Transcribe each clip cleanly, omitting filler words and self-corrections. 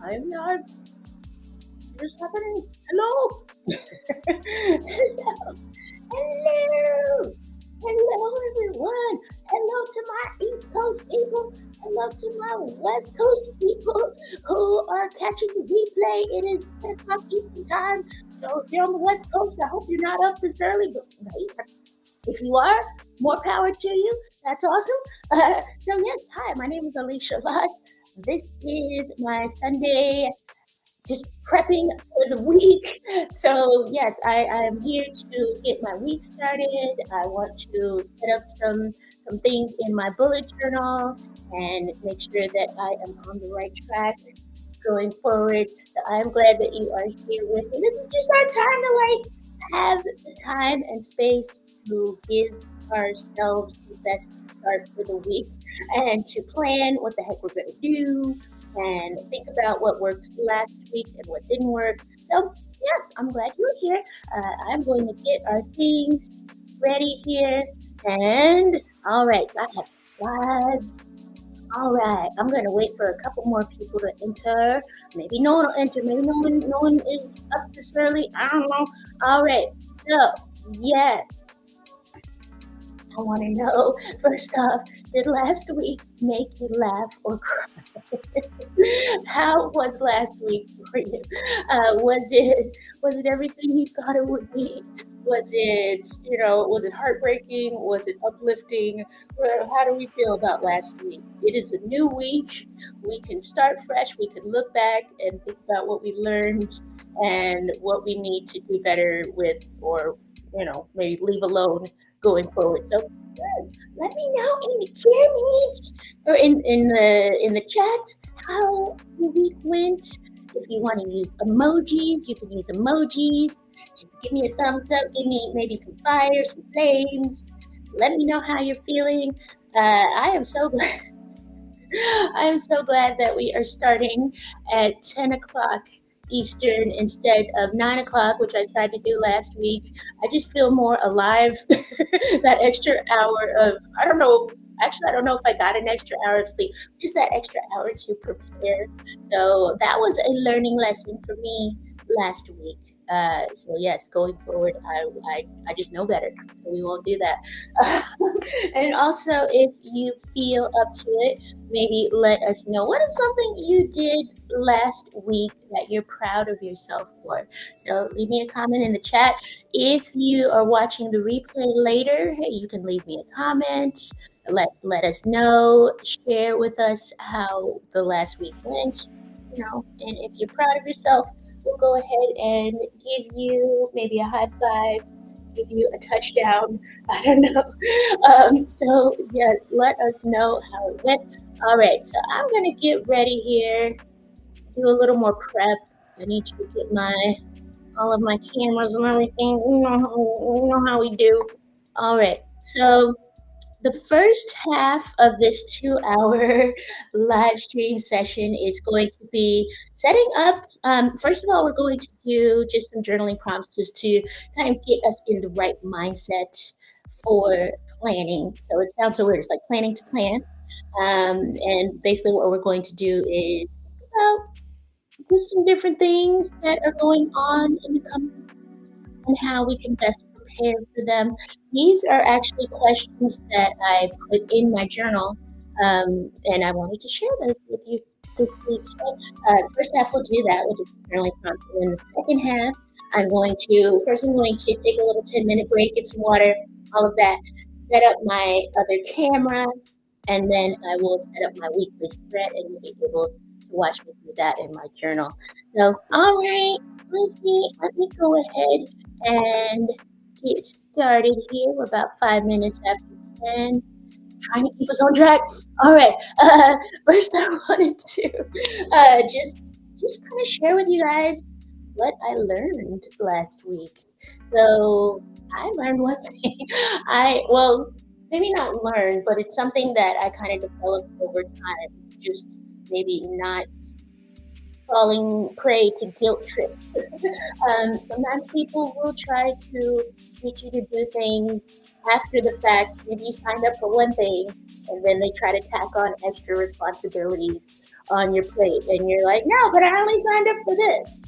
I'm not. What is happening? Hello. Hello. Hello. Hello, everyone. Hello to my East Coast people. Hello to my West Coast people who are catching the replay. It is 10 o'clock Eastern time. So if you're on the West Coast, I hope you're not up this early. But if you are, more power to you. That's awesome. So yes, hi, my name is Alecia Lott. This is my Sunday just prepping for the week. So yes, I'm here to get my week started. I want to set up some things in my bullet journal and make sure that I am on the right track going forward. So I'm glad that you are here with me. This is just our time to have the time and space to give ourselves the best start for the week and to plan what the heck we're going to do and think about what worked last week and what didn't work. So, yes, I'm glad you're here. I'm going to get our things ready here. And, all right, so I have slides. All right, I'm going to wait for a couple more people to enter. Maybe no one will enter. Maybe no one is up this early. I don't know. All right, so, yes. I want to know, first off, did last week make you laugh or cry? How was last week for you? Was it everything you thought it would be? Was it heartbreaking? Was it uplifting? How do we feel about last week? It is a new week. We can start fresh. We can look back and think about what we learned and what we need to do better with, or maybe leave alone going forward. So good. Let me know in the comments or in the chat how the week went. If you want to use emojis, you can use emojis. Just give me a thumbs up. Give me maybe some fire, some flames. Let me know how you're feeling. I am so glad. I am so glad that we are starting at 10 o'clock Eastern instead of 9 o'clock, which I tried to do last week. I just feel more alive. That extra hour of, I don't know, actually, I don't know if I got an extra hour of sleep, just that extra hour to prepare. So that was a learning lesson for me last week. So yes, going forward, I just know better. So we won't do that. And also, if you feel up to it, maybe let us know what is something you did last week that you're proud of yourself for. So leave me a comment in the chat. If you are watching the replay later, hey, you can leave me a comment. Let us know. Share with us how the last week went. And if you're proud of yourself, we'll go ahead and give you maybe a high five, give you a touchdown. I don't know. So yes, let us know how it went. All right, so I'm gonna get ready here, do a little more prep. I need to get all of my cameras and everything. You know how we do. All right, so the first half of this 2-hour live stream session is going to be setting up. First of all, we're going to do just some journaling prompts just to kind of get us in the right mindset for planning. So it sounds so weird. It's like planning to plan. And basically what we're going to do is just some different things that are going on in the coming and how we can best prepare for them. These are actually questions that I put in my journal, and I wanted to share those with you this week. So, first half we'll do that. We'll do journaling prompts. And then the second half, I'm going to take a little 10-minute break, get some water, all of that, set up my other camera, and then I will set up my weekly spread, and you'll be able to watch me do that in my journal. So, all right, let me go ahead and get started here. We're about 5 minutes after 10. Trying to keep us on track. All right. First, I wanted to just kind of share with you guys what I learned last week. So I learned one thing. Maybe not learned, but it's something that I kind of developed over time. Just maybe not falling prey to guilt trip. Sometimes people will try to get you to do things after the fact. Maybe you signed up for one thing, and then they try to tack on extra responsibilities on your plate, and you're like, no, but I only signed up for this.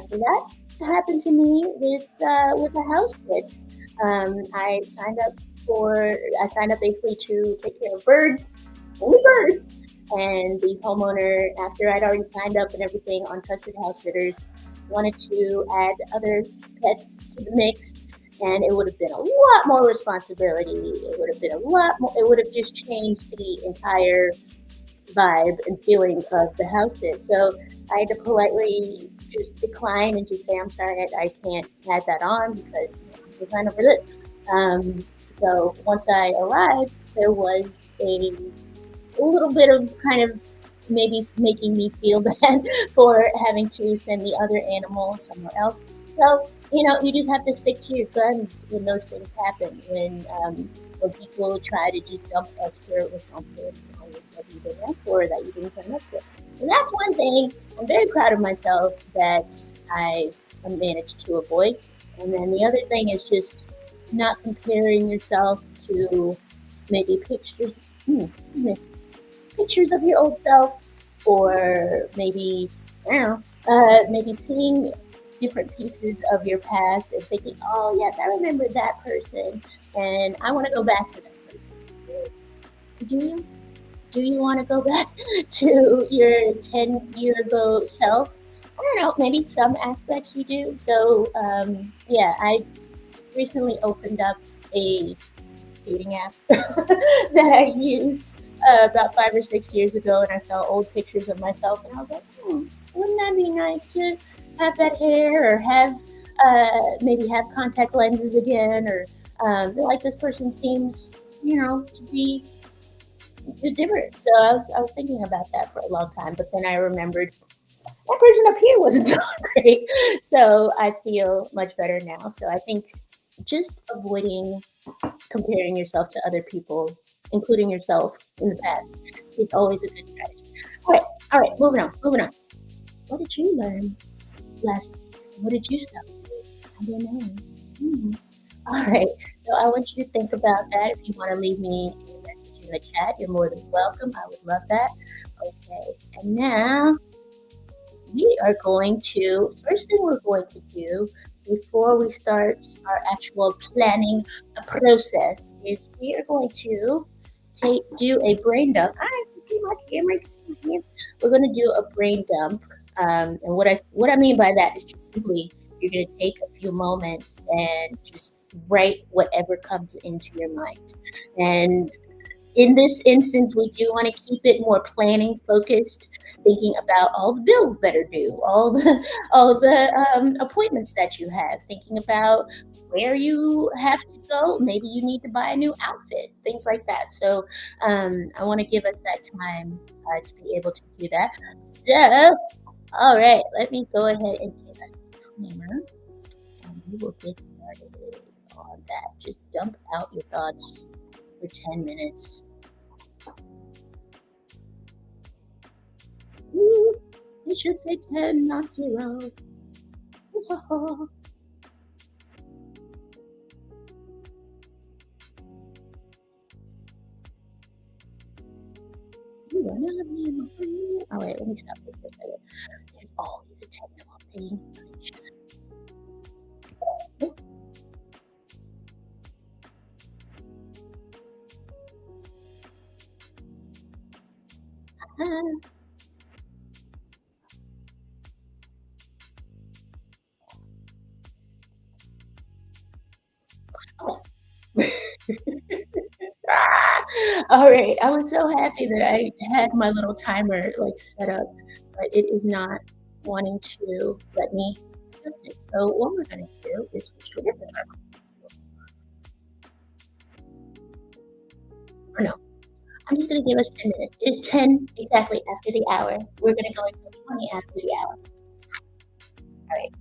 So that happened to me with a house sit. I signed up basically to take care of birds, only birds. And the homeowner, after I'd already signed up and everything on Trusted House Sitters, wanted to add other pets to the mix. And it would have been a lot more responsibility. It would have been a lot more. It would have just changed the entire vibe and feeling of the house sit. So I had to politely just decline and just say, I'm sorry, I can't add that on because I signed up for this. So once I arrived, there was a little bit of kind of maybe making me feel bad for having to send the other animal somewhere else. So, you just have to stick to your guns when those things happen, when people try to just dump extra responsibilities on you that you didn't ask for, that you didn't sign up for. And that's one thing I'm very proud of myself that I managed to avoid. And then the other thing is just not comparing yourself to maybe pictures of your old self, or maybe, I don't know, maybe seeing different pieces of your past and thinking, oh, yes, I remember that person, and I want to go back to that person. Do you? Do you want to go back to your 10-year ago self? I don't know, maybe some aspects you do. So, yeah, I recently opened up a dating app that I used about 5 or 6 years ago, and I saw old pictures of myself, and I was like, wouldn't that be nice to have that hair, or have maybe have contact lenses again, or like this person seems, to be just different. So I was thinking about that for a long time, but then I remembered that person up here wasn't so great. So I feel much better now. So I think just avoiding comparing yourself to other people, including yourself in the past, is always a good strategy. All right, moving on. What did you learn last week? What did you stop doing? I don't know. All right, so I want you to think about that. If you want to leave me a message in the chat, you're more than welcome. I would love that. Okay, and now we are going to, first thing we're going to do before we start our actual planning process is we are going to do a brain dump. I can see my camera, I can see my hands. We're going to do a brain dump. And what I mean by that is just simply you're going to take a few moments and just write whatever comes into your mind. And in this instance, we do want to keep it more planning focused, thinking about all the bills that are due, all the appointments that you have, thinking about where you have to go. Maybe you need to buy a new outfit, things like that. So I want to give us that time to be able to do that. So, all right, let me go ahead and give us a timer, and we will get started on that. Just dump out your thoughts for 10 minutes. It should say 10, not 0. All right, let me stop this for a second. There's always a technical thing. All right, I was so happy that I had my little timer set up, but it is not wanting to let me adjust it. So what we're going to do is switch to a different timer. Or no, I'm just going to give us 10 minutes. It's 10 exactly after the hour. We're going to go until 20 after the hour. All right.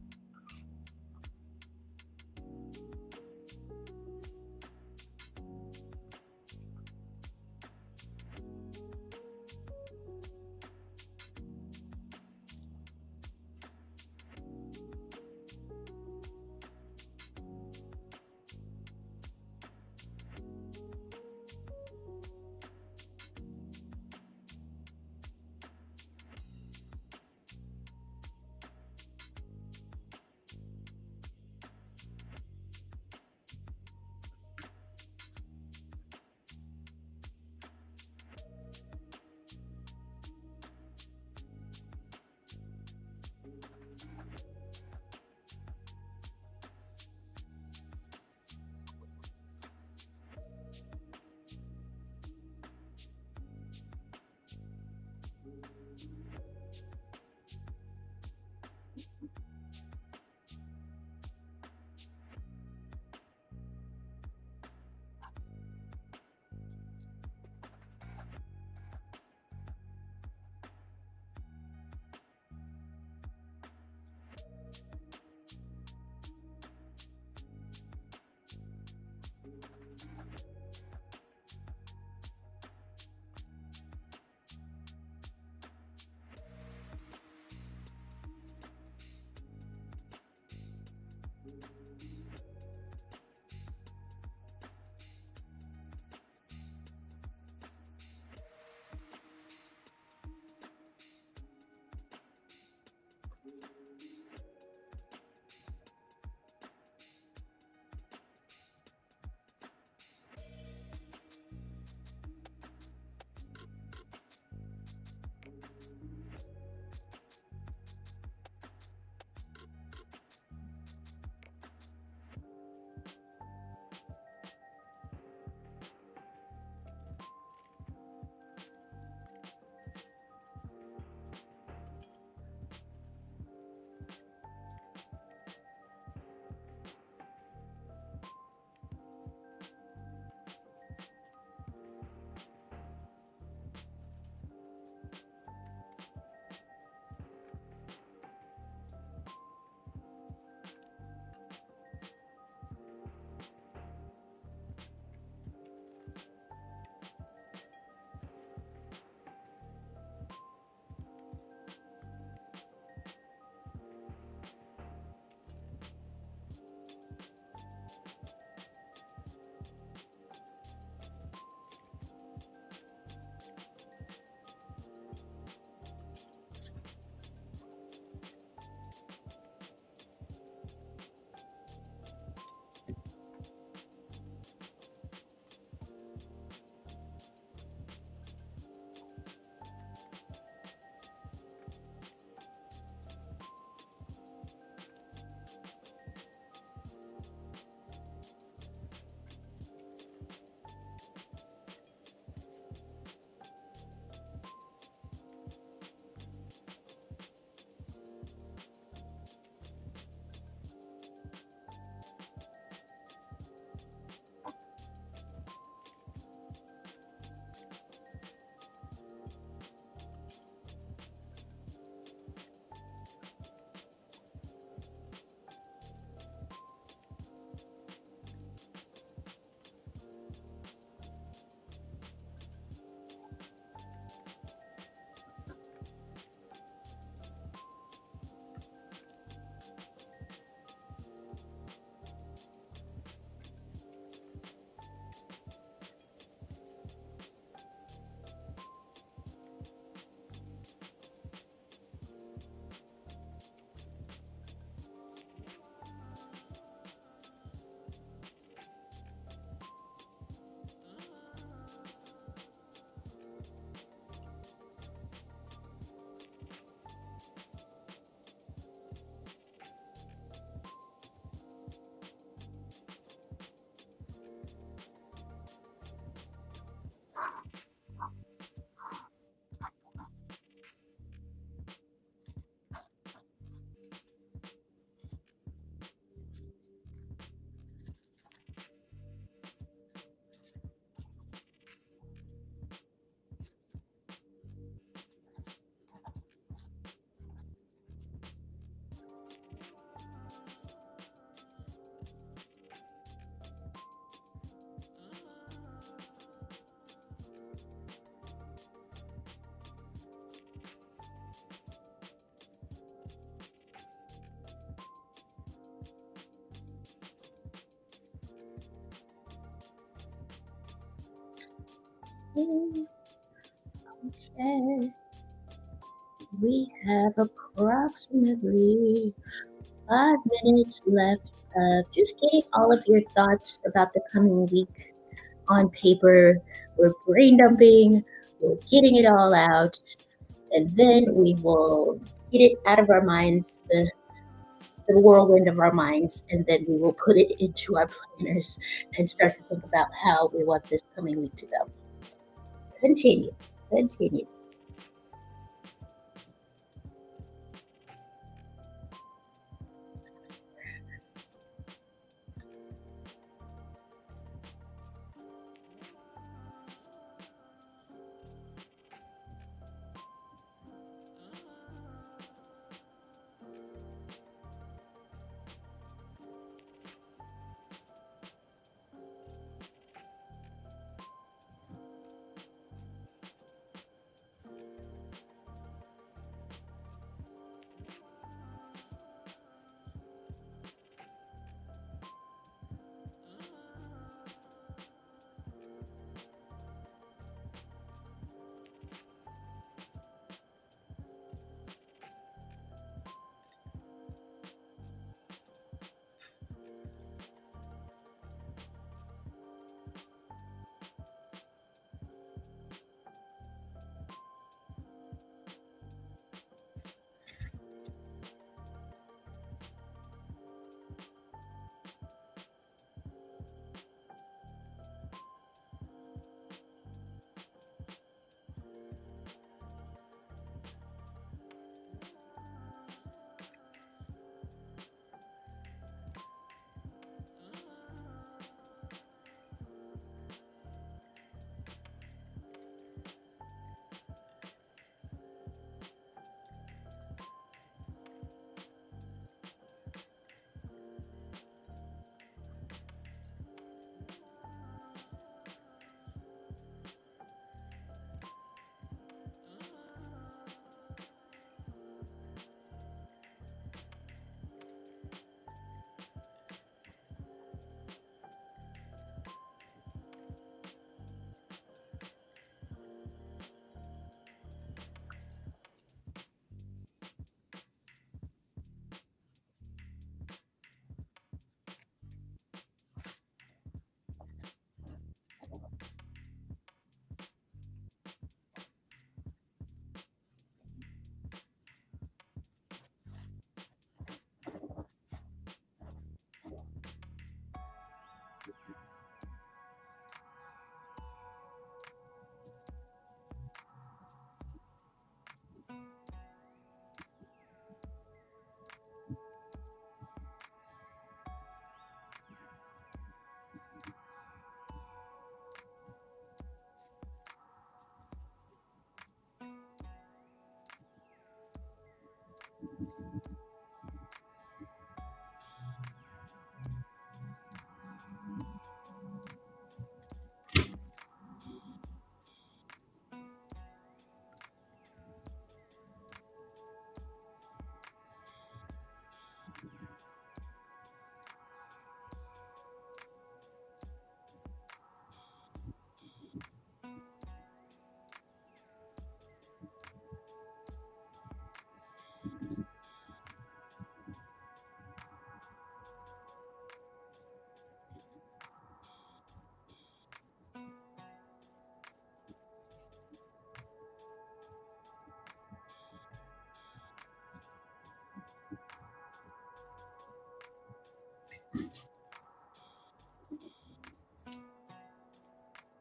Okay. We have approximately 5 minutes left of just getting all of your thoughts about the coming week on paper. We're brain dumping, we're getting it all out, and then we will get it out of our minds, the whirlwind of our minds, and then we will put it into our planners and start to think about how we want this coming week to go. Continue. Continue.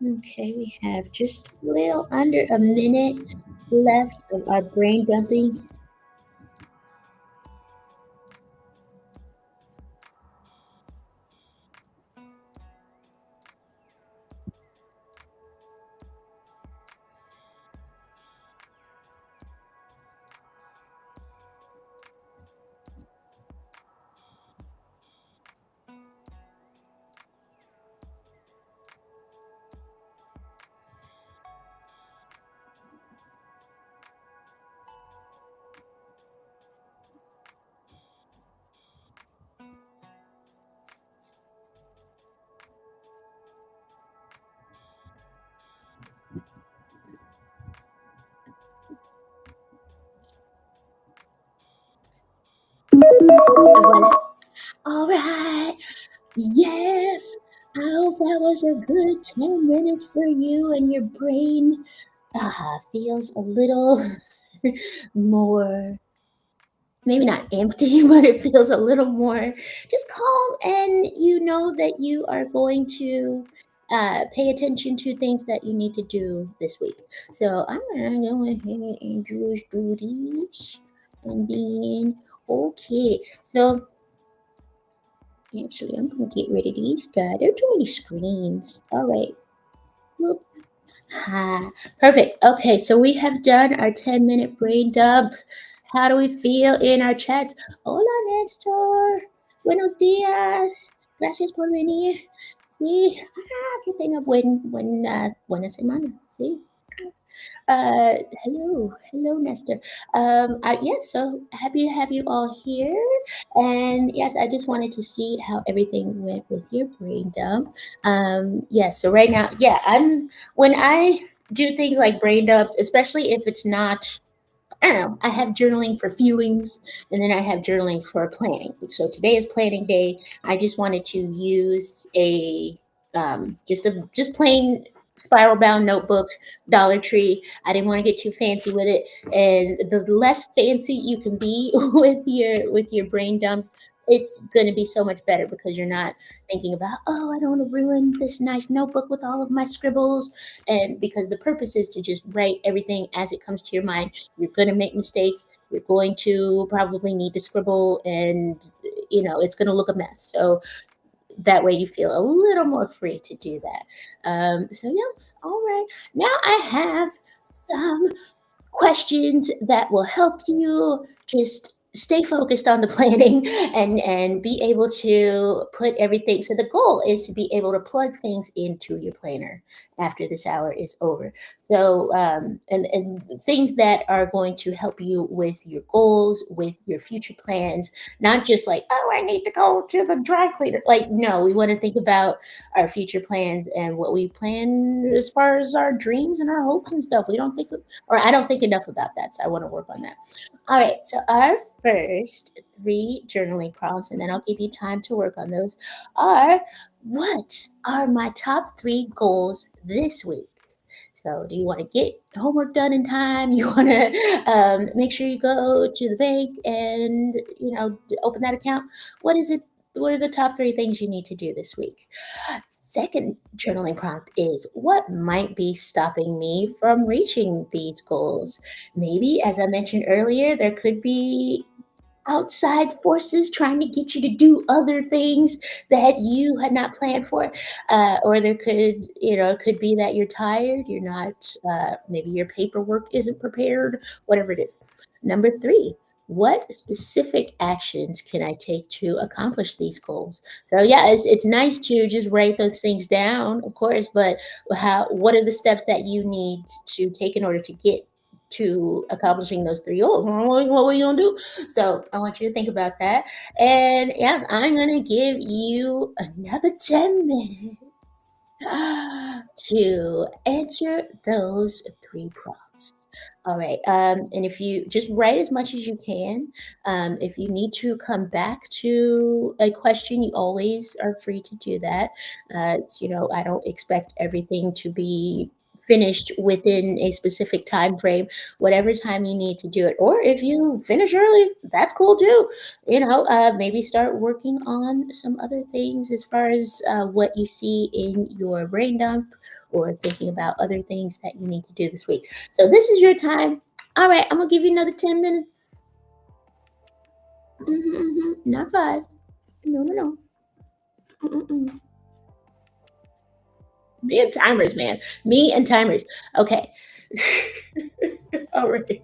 Okay, we have just a little under a minute left of our brain dumping. Yes. I hope that was a good 10 minutes for you and your brain feels a little more, maybe not empty, but it feels a little more just calm. And you know that you are going to pay attention to things that you need to do this week. So I'm going to go ahead and just do these. And then, okay. So actually, I'm going to get rid of these guys. There are too many screens. All right. Whoop. Ha. Perfect. Okay, so we have done our 10-minute brain dump. How do we feel in our chats? Hola, Nestor. Buenos días. Gracias por venir. Sí. Qué tenga buena semana. Sí. Hello, Nestor. Yes, so happy to have you all here. And yes, I just wanted to see how everything went with your brain dump. Yes, so right now, yeah, when I do things like brain dumps, especially if it's not, I don't know, I have journaling for feelings and then I have journaling for planning. So today is planning day. I just wanted to use just plain spiral bound notebook, Dollar Tree. I didn't want to get too fancy with it. And the less fancy you can be with your brain dumps, it's going to be so much better because you're not thinking about, oh, I don't want to ruin this nice notebook with all of my scribbles. And because the purpose is to just write everything as it comes to your mind. You're going to make mistakes. You're going to probably need to scribble, and it's going to look a mess. So that way you feel a little more free to do that. So yes, all right. Now I have some questions that will help you just stay focused on the planning and be able to put everything. So the goal is to be able to plug things into your planner after this hour is over. So and things that are going to help you with your goals, with your future plans, not just like, oh, I need to go to the dry cleaner. Like, no, we want to think about our future plans and what we plan as far as our dreams and our hopes and stuff. We don't think, or I don't think enough about that. So I want to work on that. All right. So our first three journaling prompts, and then I'll give you time to work on those, are what are my top three goals this week? So, do you want to get homework done in time? You want to make sure you go to the bank and open that account. What is it? What are the top three things you need to do this week? Second journaling prompt is what might be stopping me from reaching these goals? Maybe, as I mentioned earlier, there could be outside forces trying to get you to do other things that you had not planned for, or there could it could be that you're tired, you're not, maybe your paperwork isn't prepared, whatever it is. Number three, what specific actions can I take to accomplish these goals? So yeah, it's nice to just write those things down, of course, but what are the steps that you need to take in order to get to accomplishing those three goals? What are you gonna do? So I want you to think about that. And yes, I'm going to give you another 10 minutes to answer those three prompts. All right. And if you just write as much as you can, if you need to come back to a question, you always are free to do that. I don't expect everything to be finished within a specific time frame. Whatever time you need to do it, or if you finish early, that's cool too. Maybe start working on some other things as far as what you see in your brain dump, or thinking about other things that you need to do this week. So this is your time. All right, I'm gonna give you another 10 minutes. Not five. No, no, no. Mm-mm-mm. Me and timers, man. Me and timers. Okay. All right.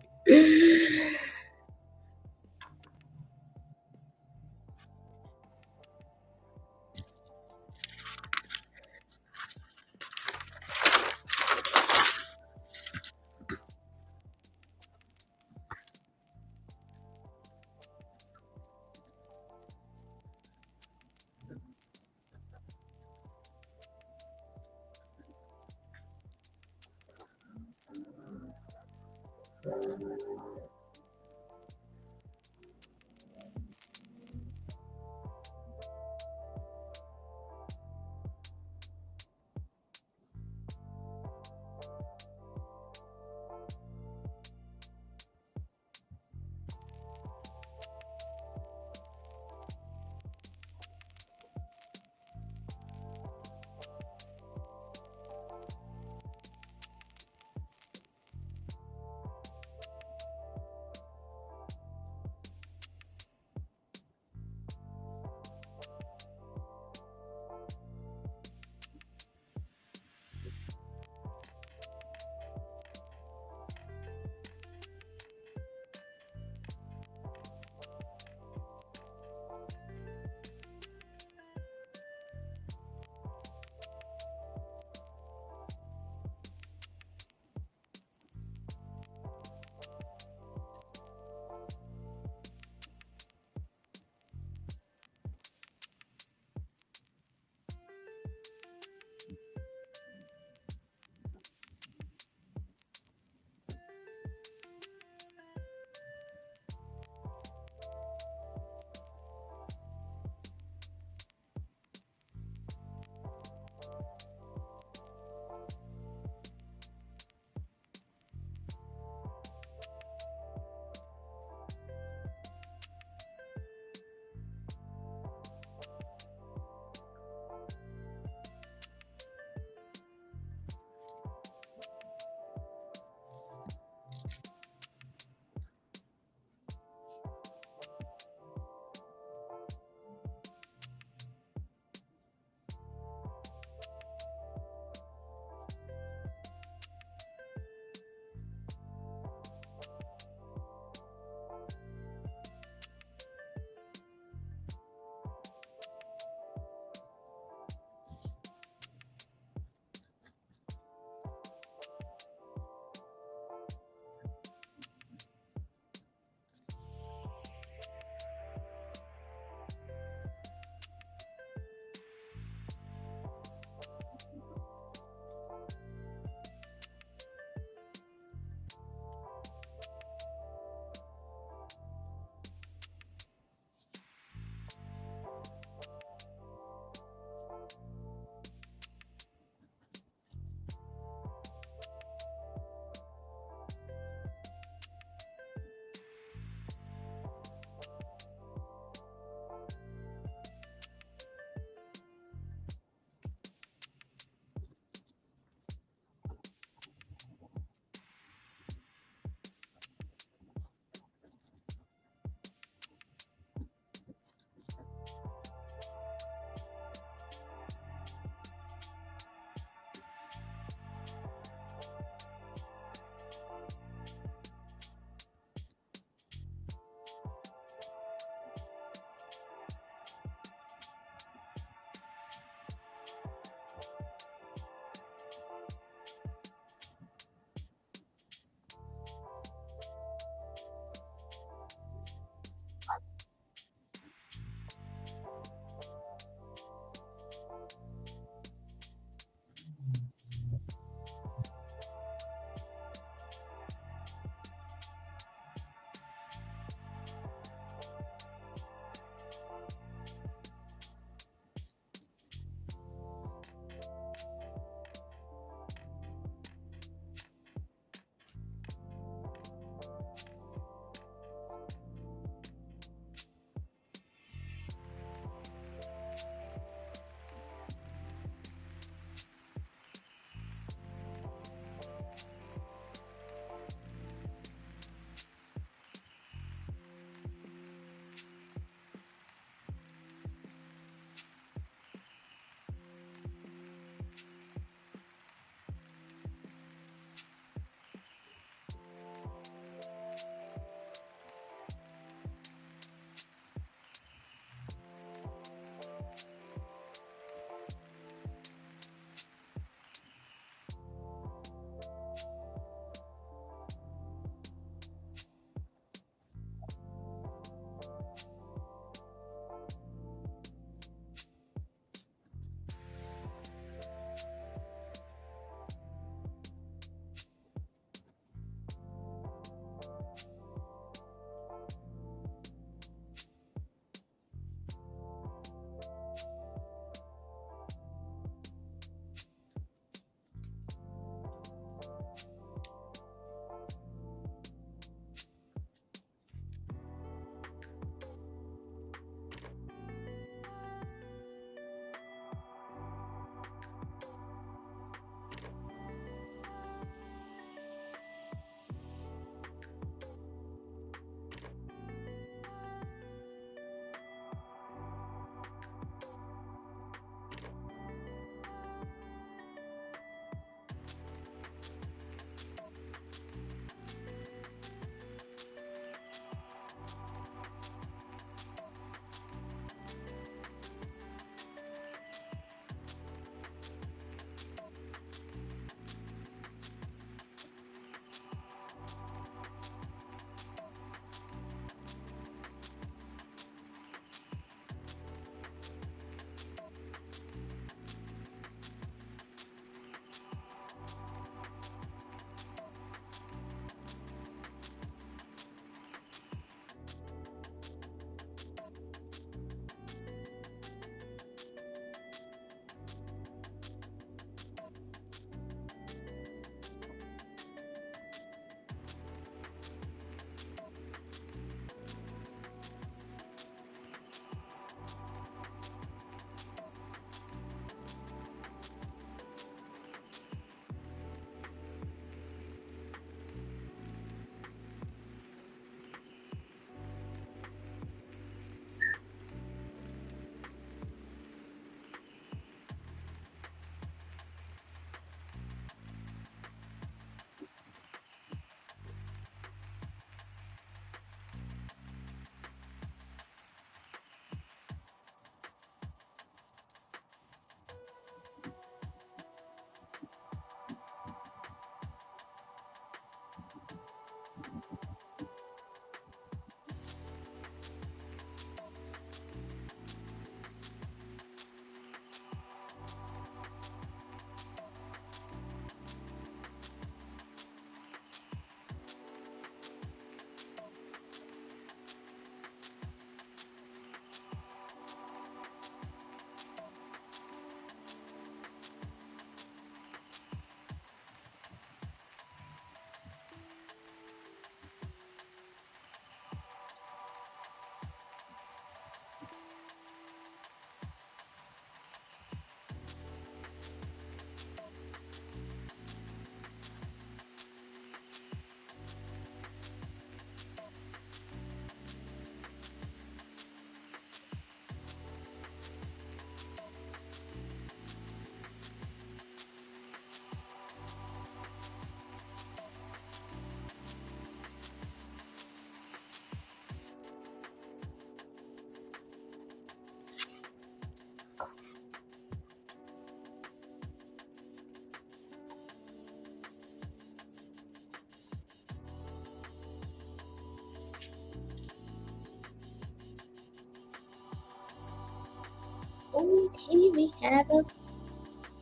Okay, we have a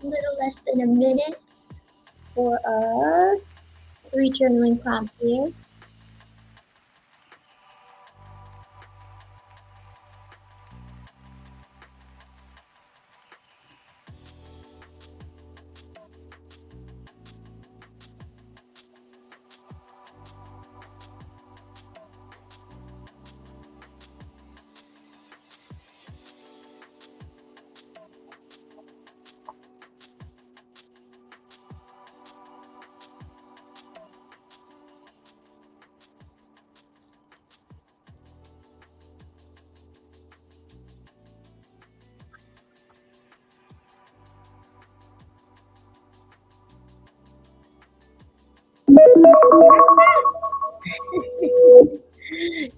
little less than a minute for our 3 journaling prompts here.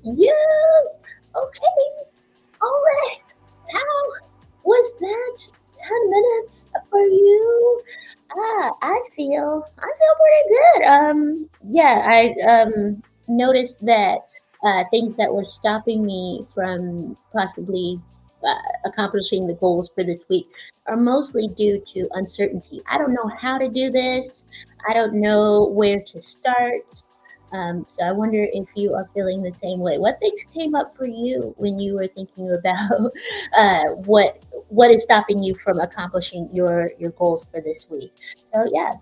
Yes. Okay. All right. How was that 10 minutes for you? I feel pretty good. Yeah, I noticed that things that were stopping me from possibly accomplishing the goals for this week are mostly due to uncertainty. I don't know how to do this. I don't know where to start. So I wonder if you are feeling the same way. What things came up for you when you were thinking about what is stopping you from accomplishing your goals for this week? So yeah,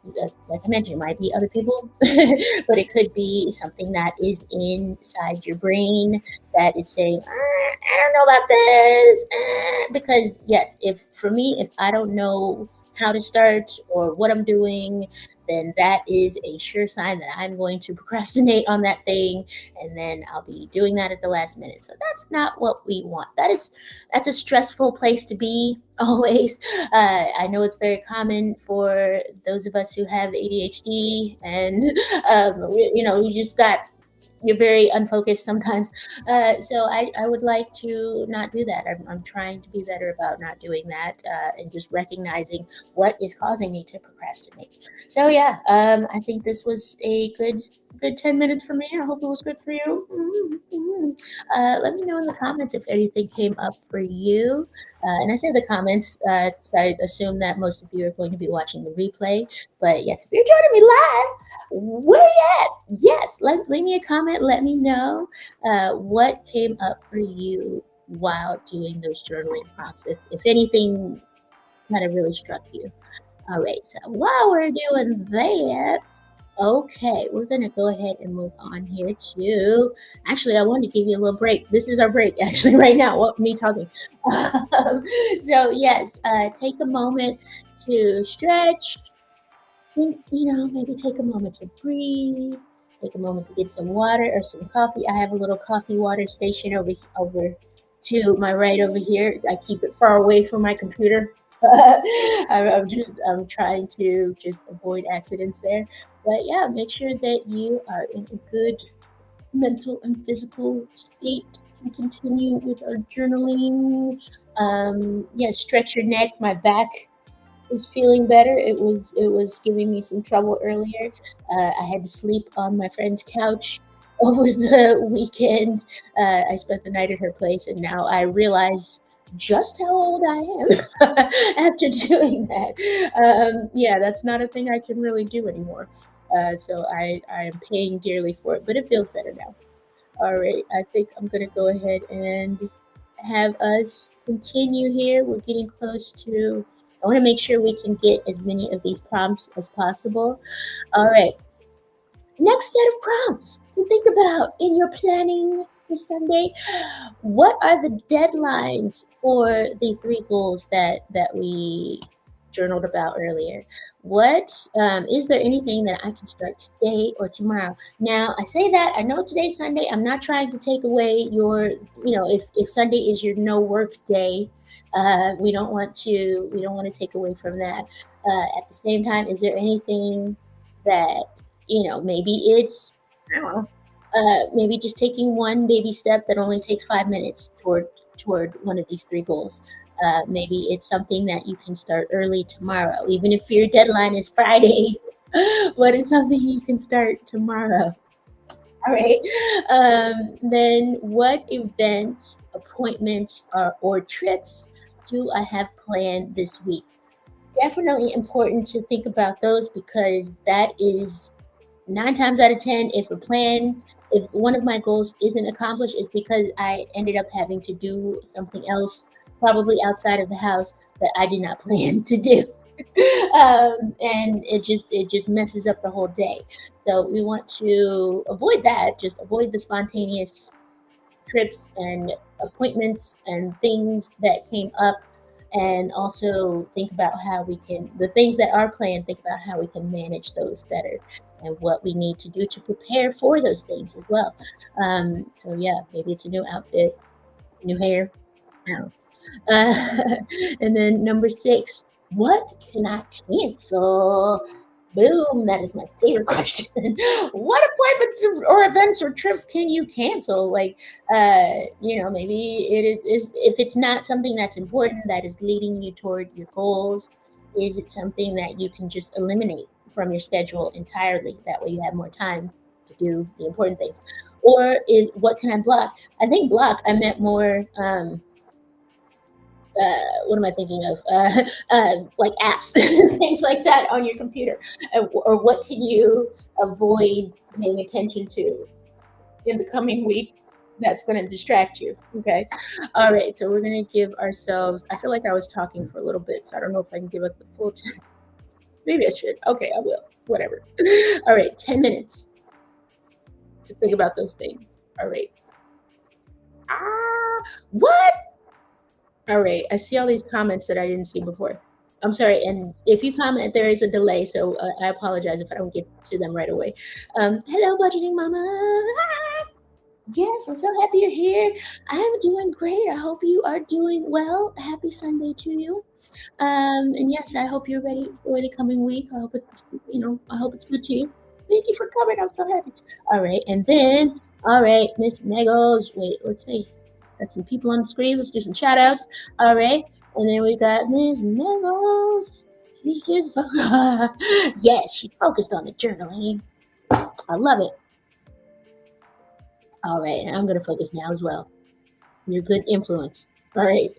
like I mentioned, it might be other people, but it could be something that is inside your brain that is saying, I don't know about this. Because yes, if for me, if I don't know how to start or what I'm doing, then that is a sure sign that I'm going to procrastinate on that thing, and then I'll be doing that at the last minute. So that's not what we want. That's a stressful place to be always. I know it's very common for those of us who have ADHD, and you just got you're very unfocused sometimes. So I would like to not do that. I'm trying to be better about not doing that and just recognizing what is causing me to procrastinate. So yeah, I think this was a good 10 minutes for me. I hope it was good for you. Let me know in the comments if anything came up for you. And I say the comments, so I assume that most of you are going to be watching the replay. But yes, if you're joining me live, where you at? Yes, leave me a comment. Let me know what came up for you while doing those journaling prompts, if anything kind of really struck you. All right, so while we're doing that, okay, we're going to go ahead and move on here to. Actually, I wanted to give you a little break. This is our break, actually, right now. What me talking? So yes, take a moment to stretch. Think, maybe take a moment to breathe. Take a moment to get some water or some coffee. I have a little coffee water station over to my right over here. I keep it far away from my computer. I'm trying to just avoid accidents there. But yeah, make sure that you are in a good mental and physical state to continue with our journaling. Yeah, stretch your neck. My back is feeling better. It was giving me some trouble earlier. I had to sleep on my friend's couch over the weekend. I spent the night at her place, and now I realize just how old I am after doing that. Yeah, that's not a thing I can really do anymore. So I am paying dearly for it, but it feels better now. All right, I think I'm gonna go ahead and have us continue here. We're getting close to. I want to make sure we can get as many of these prompts as possible. All right, next set of prompts to think about in your planning for Sunday. What are the deadlines for the 3 goals that we journaled about earlier? What is there anything that I can start today or tomorrow? Now I say that I know today's Sunday. I'm not trying to take away your, if Sunday is your no work day, we don't want to take away from that. At the same time, is there anything that maybe it's, I don't know, maybe just taking one baby step that only takes 5 minutes toward one of these 3 goals. Maybe it's something that you can start early tomorrow, even if your deadline is Friday. What is something you can start tomorrow? All right. Then what events, appointments, or trips do I have planned this week? Definitely important to think about those, because that is 9 times out of 10, if one of my goals isn't accomplished, it's because I ended up having to do something else, probably outside of the house, that I did not plan to do. And it just messes up the whole day. So we want to avoid that. Just avoid the spontaneous trips and appointments and things that came up, and also think about how we can, the things that are planned, think about how we can manage those better, and what we need to do to prepare for those things as well. So yeah, maybe it's a new outfit, new hair. I don't know. And then number 6, what can I cancel? Boom, that is my favorite question. What appointments or events or trips can you cancel? Like, maybe it is, if it's not something that's important, that is leading you toward your goals, is it something that you can just eliminate from your schedule entirely? That way you have more time to do the important things. Or is, what can I block? I think block, I meant more, what am I thinking of? Like apps, things like that on your computer, or what can you avoid paying attention to in the coming week that's going to distract you? Okay. All right. So we're going to give ourselves. I feel like I was talking for a little bit, so I don't know if I can give us the full 10. Maybe I should. Okay, I will. Whatever. All right. 10 minutes to think about those things. All right. What? All right, I see all these comments that I didn't see before. I'm sorry, and if you comment, there is a delay, so I apologize if I don't get to them right away. Hello, budgeting mama. Yes, I'm so happy you're here. I'm doing great. I hope you are doing well. Happy Sunday to you. And yes, I hope you're ready for the coming week. I hope it's, I hope it's good to you. Thank you for coming. I'm so happy. All right, and then, all right, Miss Megos. Wait, let's see. Got some people on the screen. Let's do some shout outs. All right, and then we got Miss Megos. She's just, yes, she's focused on the journaling. I love it. All right, and I'm going to focus now as well. You're a good influence. All right.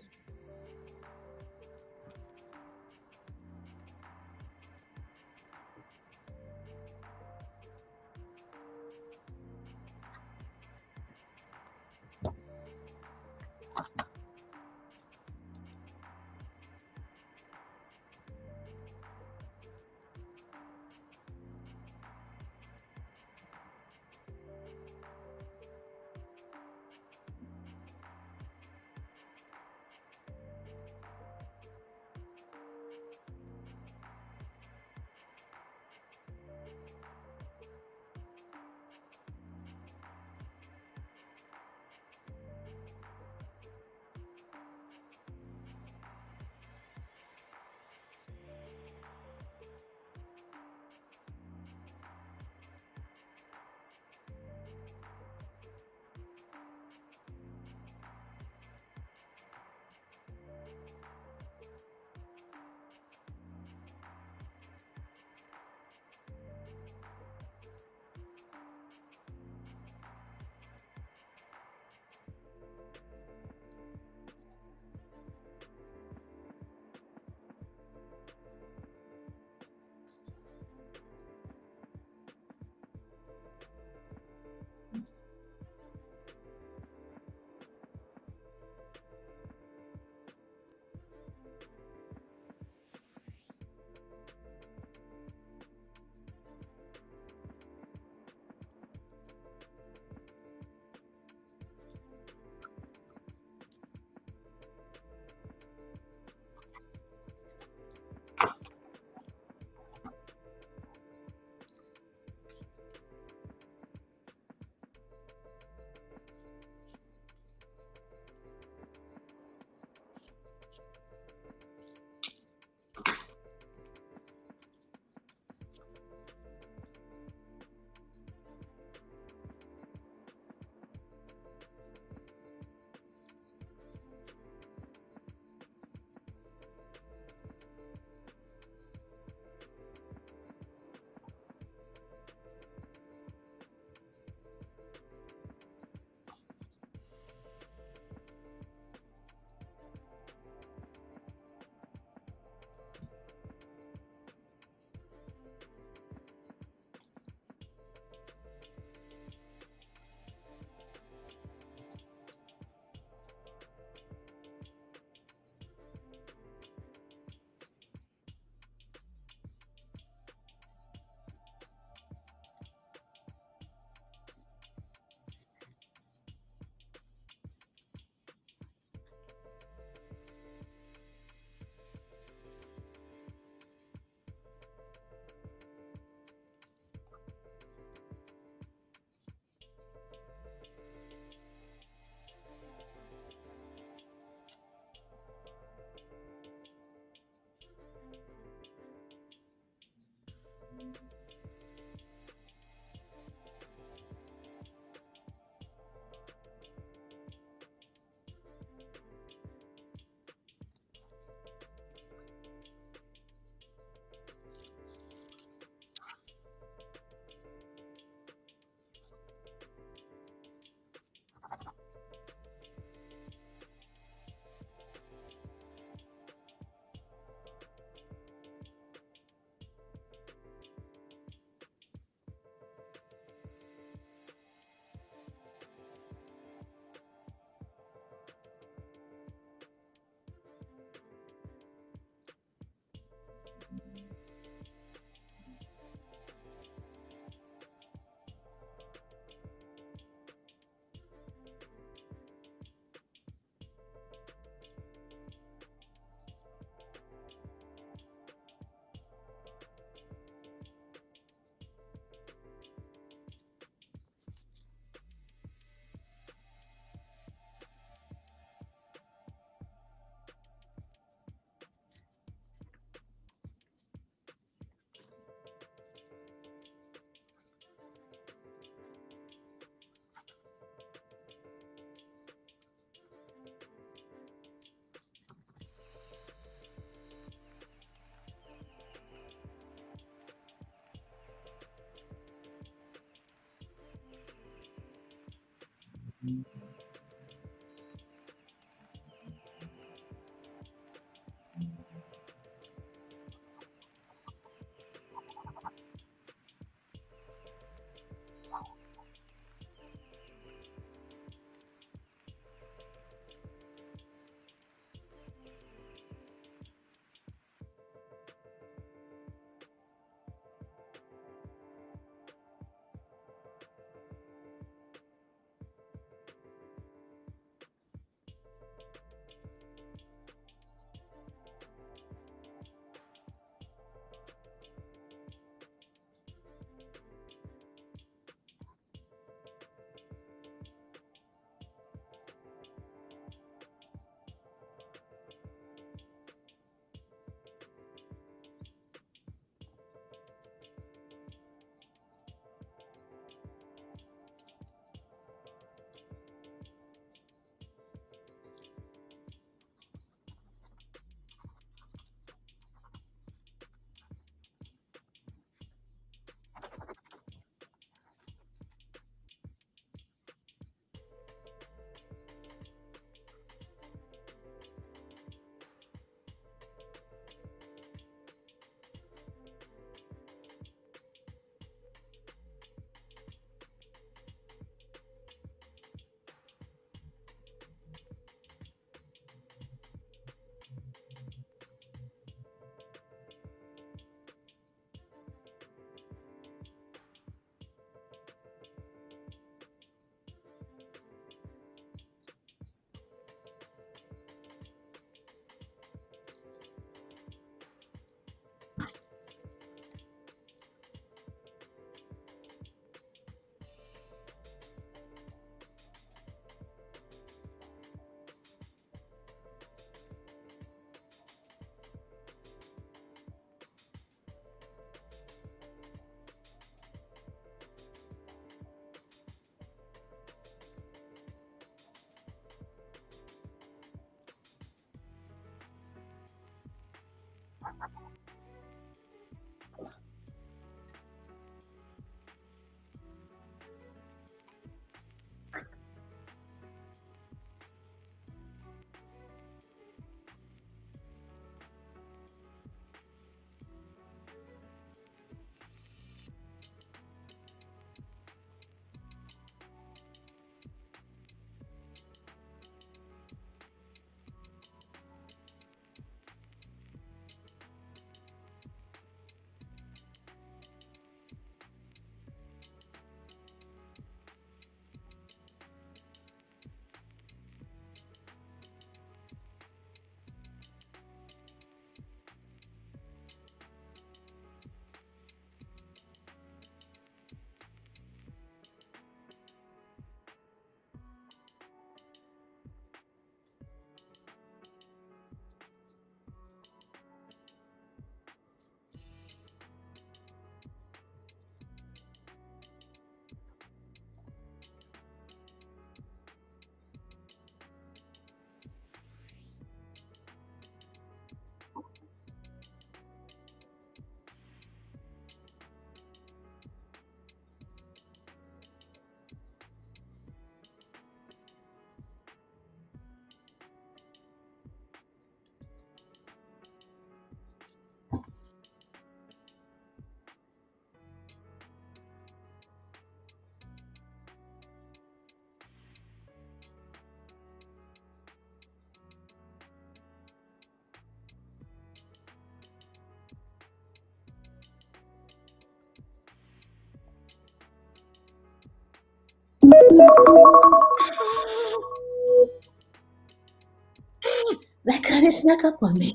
That kind of snuck up on me.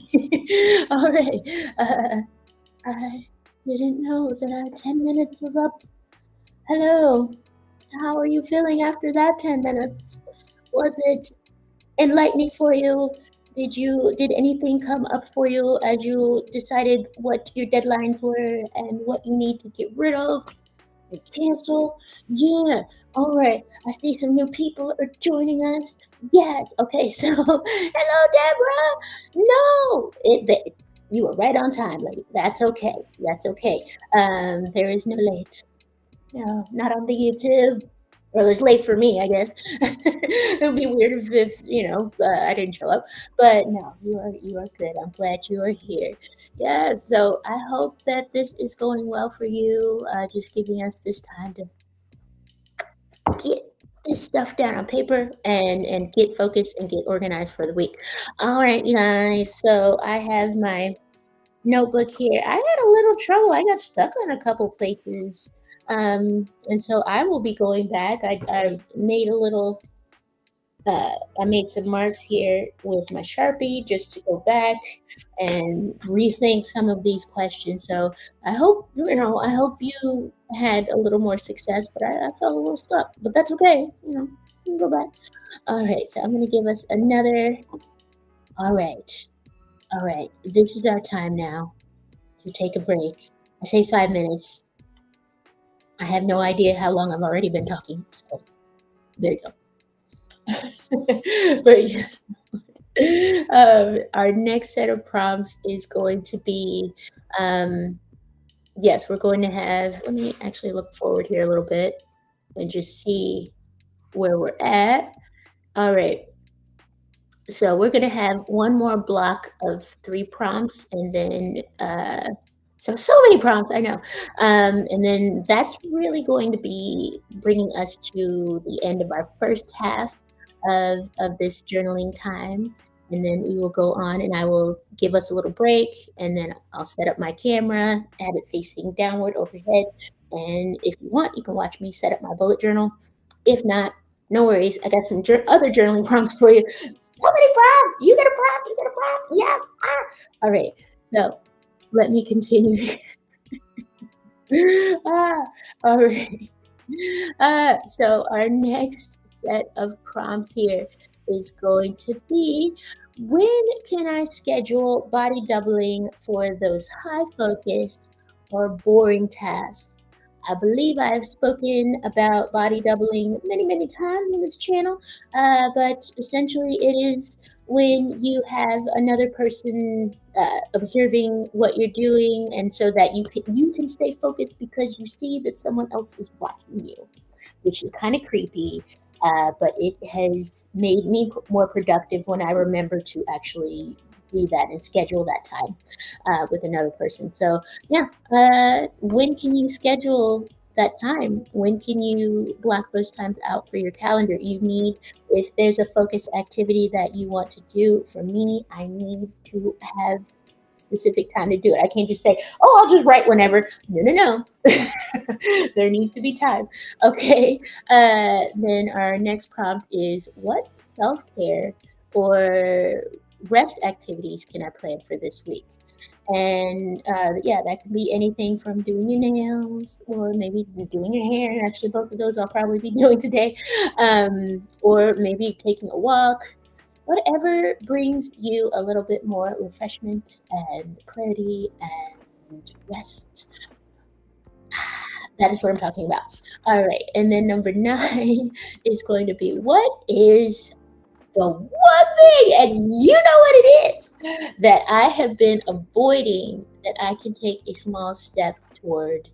All right. I didn't know that our 10 minutes was up. Hello. How are you feeling after that 10 minutes? Was it enlightening for you? Did anything come up for you as you decided what your deadlines were and what you need to get rid of and cancel? Yeah. All right. I see some new people are joining us. Yes. Okay. So, hello, Deborah. No, you were right on time, lady. That's okay. That's okay. There is no late. No, not on the YouTube. Well, it's late for me, I guess. It would be weird if I didn't show up. But no, you are good. I'm glad you are here. Yeah. So I hope that this is going well for you. Just giving us this time to get this stuff down on paper and get focused and get organized for the week. All right, you guys. So I have my notebook here. I had a little trouble. I got stuck on a couple places. And so I will be going back. I made a little I made some marks here with my Sharpie just to go back and rethink some of these questions. So I hope you had a little more success, but I felt a little stuck. But that's okay. You can go back. All right, so I'm gonna give us another. All right, all right. This is our time now to take a break. I say 5 minutes. I have no idea how long I've already been talking. So there you go. But yes, our next set of prompts is going to be, yes, we're going to have, let me actually look forward here a little bit and just see where we're at. All right. So we're going to have one more block of 3 prompts and then, so many prompts, I know. And then that's really going to be bringing us to the end of our first half of this journaling time. And then we will go on and I will give us a little break and then I'll set up my camera, have it facing downward overhead. And if you want, you can watch me set up my bullet journal. If not, no worries. I got some other journaling prompts for you. So many prompts. You get a prompt. You get a prompt. Yes. Ah. All right. So let me continue. All right. So our next set of prompts here is going to be, when can I schedule body doubling for those high focus or boring tasks? I believe I have spoken about body doubling many, many times on this channel, but essentially it is when you have another person observing what you're doing, and so that you can stay focused because you see that someone else is watching you, which is kind of creepy. But it has made me more productive when I remember to actually do that and schedule that time with another person. So yeah, when can you schedule that time? When can you block those times out for your calendar? If there's a focused activity that you want to do, for me, I need to have specific time to do it. I can't just say, oh, I'll just write whenever. No. There needs to be time. Okay. Then our next prompt is, what self-care or rest activities can I plan for this week? And yeah, that could be anything from doing your nails or maybe doing your hair. Actually, both of those I'll probably be doing today. Or maybe taking a walk. Whatever brings you a little bit more refreshment and clarity and rest. That is what I'm talking about. All right. And then number 9 is going to be, what is the one thing, and you know what it is, that I have been avoiding that I can take a small step toward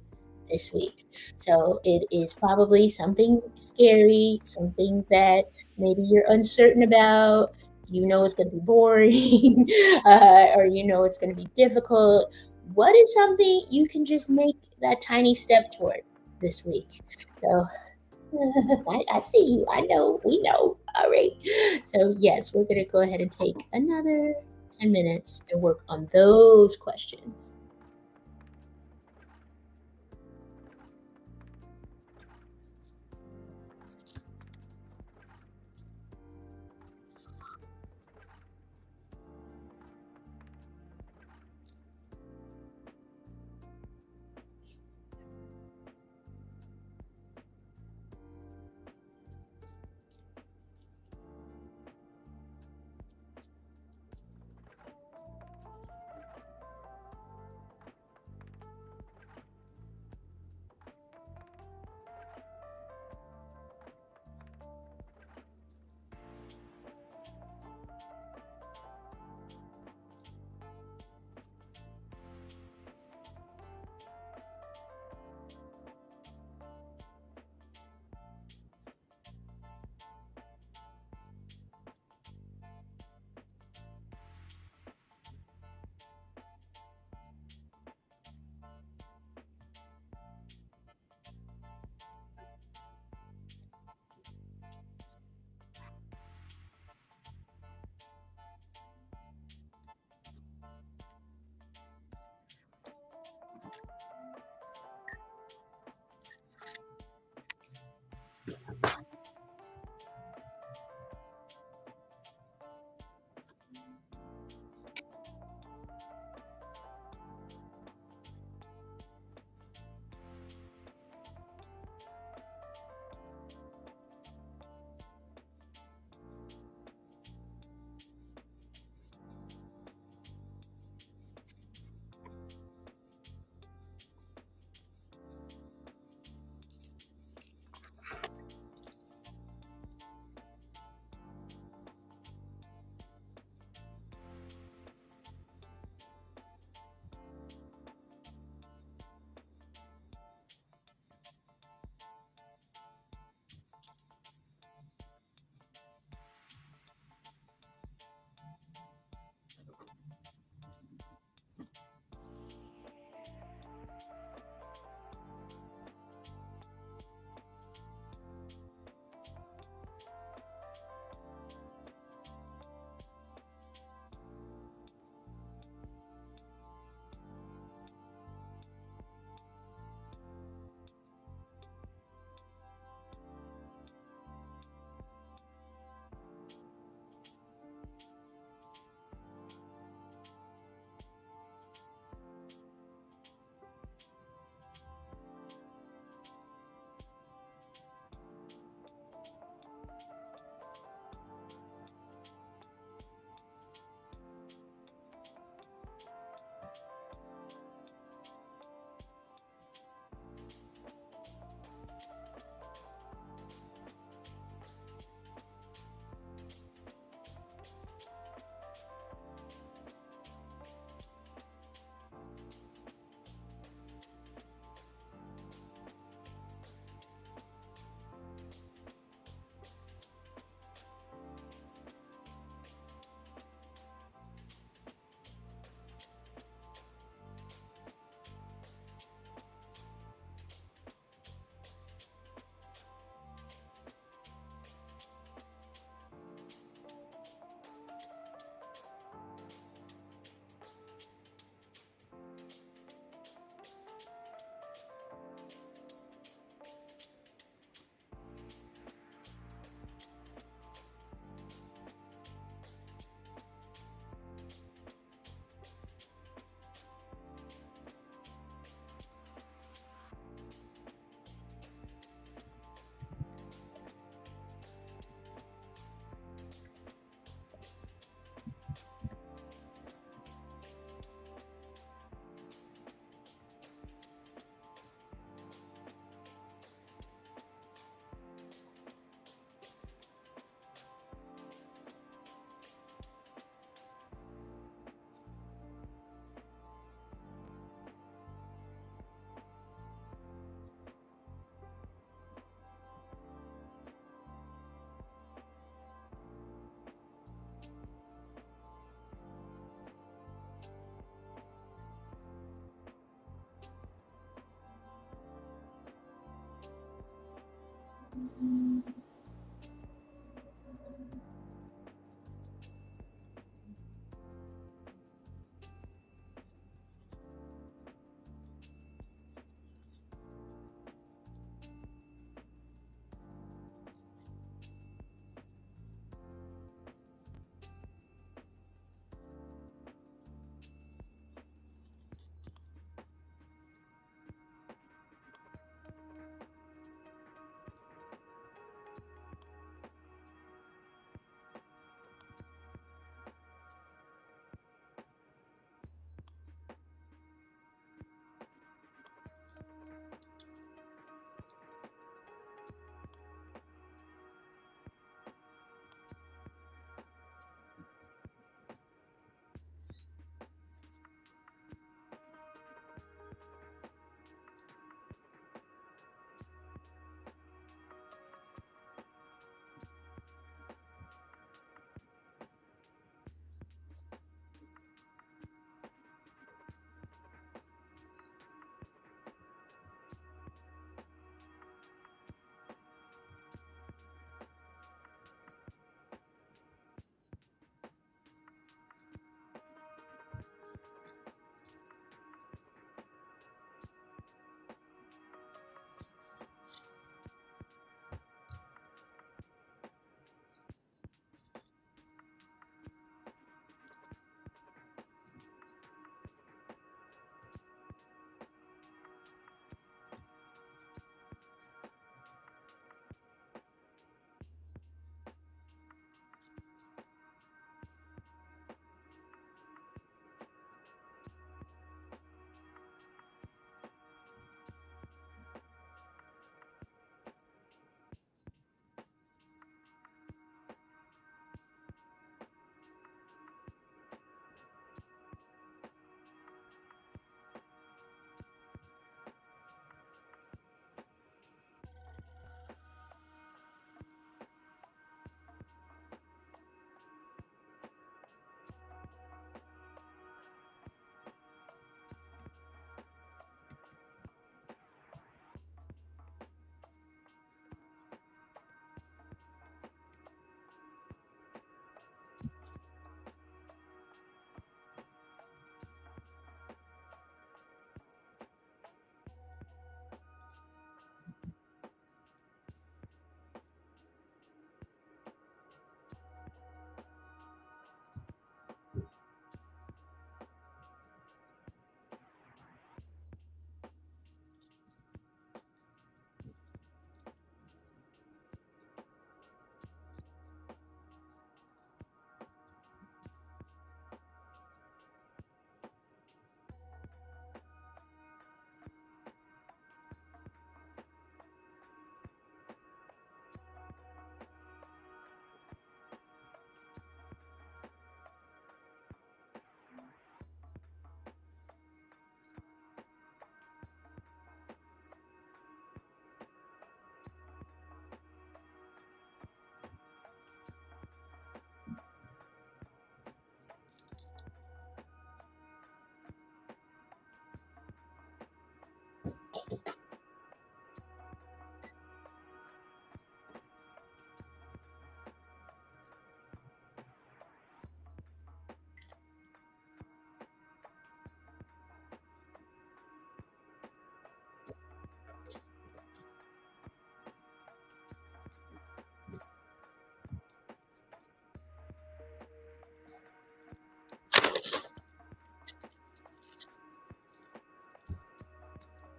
this week? So it is probably something scary, something that maybe you're uncertain about. It's going to be boring, or it's going to be difficult. What is something you can just make that tiny step toward this week? So I see you. I know. We know. All right. So, yes, we're going to go ahead and take another 10 minutes and work on those questions.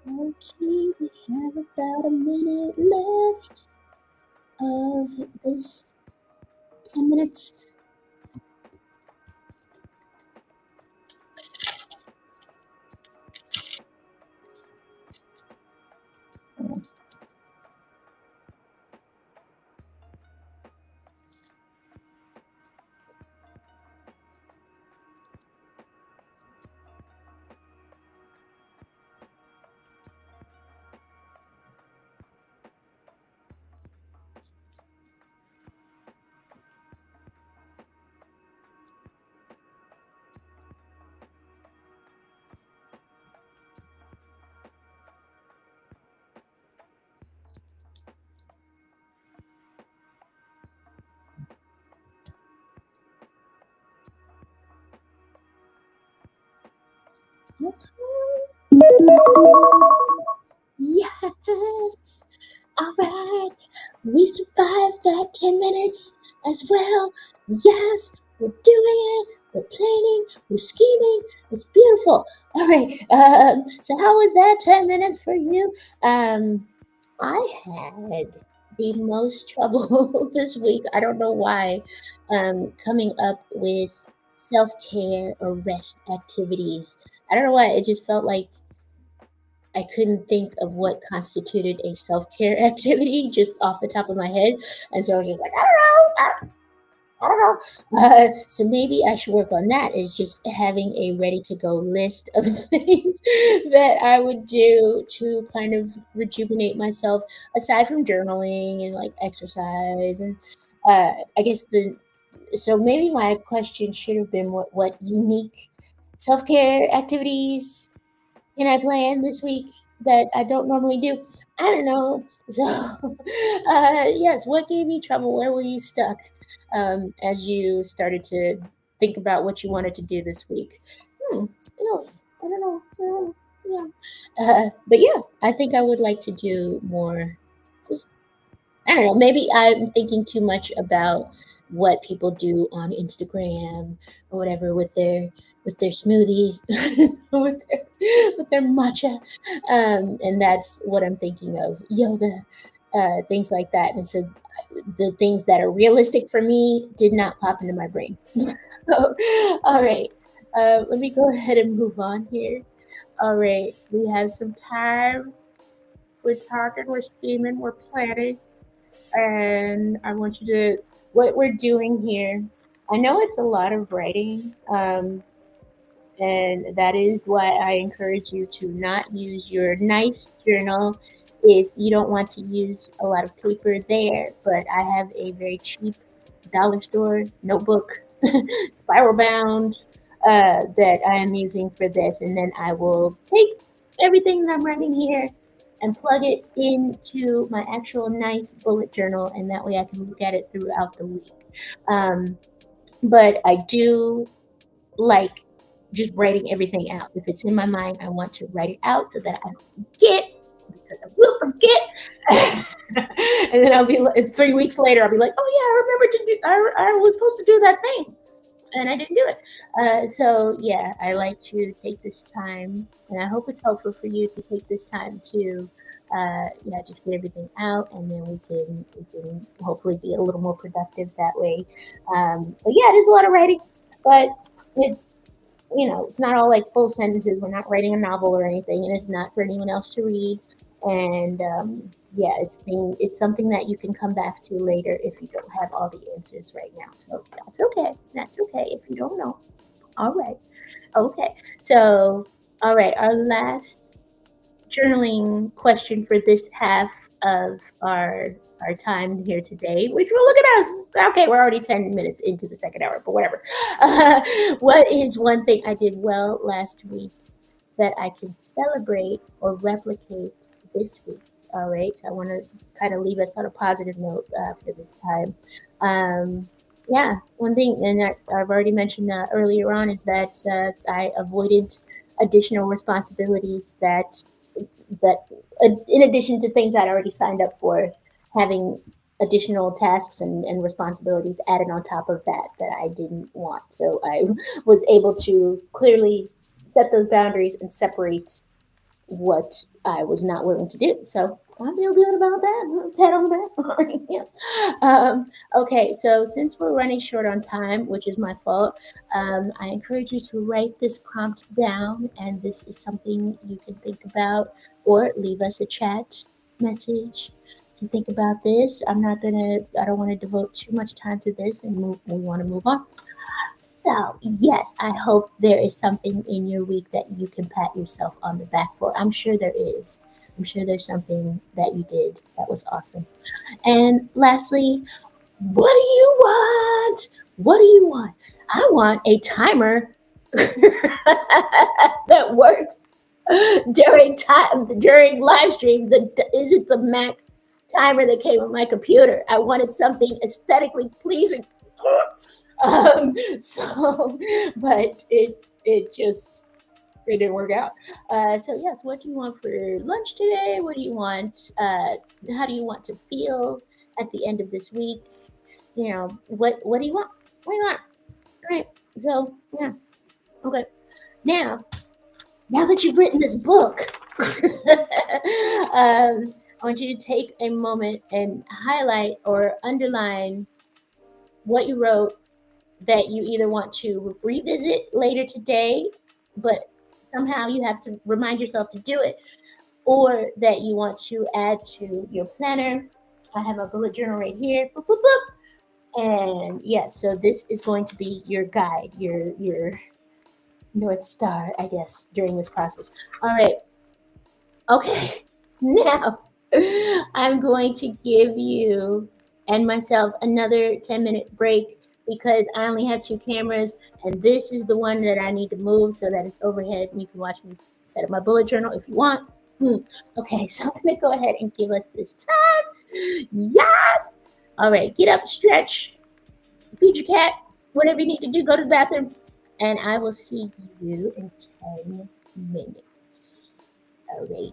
Okay, we have about a minute left of this 10 minutes. Yes. All right. We survived that 10 minutes as well. Yes, we're doing it. We're planning. We're scheming. It's beautiful. All right. So how was that 10 minutes for you? I had the most trouble this week. I don't know why. Coming up with self-care or rest activities. I don't know why. It just felt like I couldn't think of what constituted a self-care activity just off the top of my head. And so I was just like, I don't know. I don't know. So maybe I should work on that, is just having a ready to go list of things that I would do to kind of rejuvenate myself, aside from journaling and like exercise. And I guess so maybe my question should have been what unique self-care activities can I plan this week that I don't normally do? I don't know. So, yes, what gave me trouble? Where were you stuck as you started to think about what you wanted to do this week? What else? I don't know. Yeah. But yeah, I think I would like to do more. Just, I don't know. Maybe I'm thinking too much about what people do on Instagram or whatever with their smoothies, with their matcha, and that's what I'm thinking of. Yoga, things like that. And so the things that are realistic for me did not pop into my brain. So, all right, let me go ahead and move on here. All right, we have some time. We're talking, we're scheming, we're planning, and I want you to what we're doing here. I know it's a lot of writing, and that is why I encourage you to not use your nice journal if you don't want to use a lot of paper there. But I have a very cheap dollar store notebook, spiral bound, that I am using for this. And then I will take everything that I'm writing here and plug it into my actual nice bullet journal. And that way I can look at it throughout the week. Um, but I do like just writing everything out. If it's in my mind, I want to write it out so that I don't forget, because I will forget. And then I'll be like, 3 weeks later, I'll be like, oh yeah, I remember to do. I was supposed to do that thing, and I didn't do it. So yeah, I like to take this time, and I hope it's helpful for you to take this time to, yeah, just get everything out, and then we can hopefully be a little more productive that way. But yeah, it is a lot of writing, but it's it's not all like full sentences. We're not writing a novel or anything, and it's not for anyone else to read. And yeah, it's something that you can come back to later if you don't have all the answers right now. So that's okay. That's okay if you don't know. All right. Okay. So all right, our last journaling question for this half of our time here today, which will look at us. Okay, we're already 10 minutes into the second hour, but whatever. What is one thing I did well last week that I can celebrate or replicate this week? All right, so I want to kind of leave us on a positive note for this time. Yeah, one thing, and I've already mentioned earlier on, is that I avoided additional responsibilities that in addition to things I'd already signed up for, having additional tasks and responsibilities added on top of that I didn't want. So I was able to clearly set those boundaries and separate what I was not willing to do. So I feel good about that. Pat on the back. Yes. Okay, so since we're running short on time, which is my fault, I encourage you to write this prompt down, and this is something you can think about, or leave us a chat message to think about this. I don't want to devote too much time to this, and we want to move on. So, yes, I hope there is something in your week that you can pat yourself on the back for. I'm sure there is. I'm sure there's something that you did that was awesome. And lastly, what do you want? What do you want? I want a timer that works during live streams that isn't the Mac timer that came with my computer. I wanted something aesthetically pleasing. So, but it just It didn't work out. So yes, what do you want for lunch today? What do you want? How do you want to feel at the end of this week? You know, what do you want? What do you want? All right. So yeah. Okay. Now that you've written this book, I want you to take a moment and highlight or underline what you wrote that you either want to revisit later today, but somehow you have to remind yourself to do it, or that you want to add to your planner. I have a bullet journal right here. Boop, boop, boop. And yes, so this is going to be your guide, your North Star, I guess, during this process. All right. Okay. Now I'm going to give you and myself another 10-minute break because I only have 2 cameras, and this is the one that I need to move so that it's overhead and you can watch me set up my bullet journal if you want. Okay, so I'm going to go ahead and give us this time. Yes. All right, get up, stretch, feed your cat, whatever you need to do, go to the bathroom, and I will see you in 10 minutes. All right.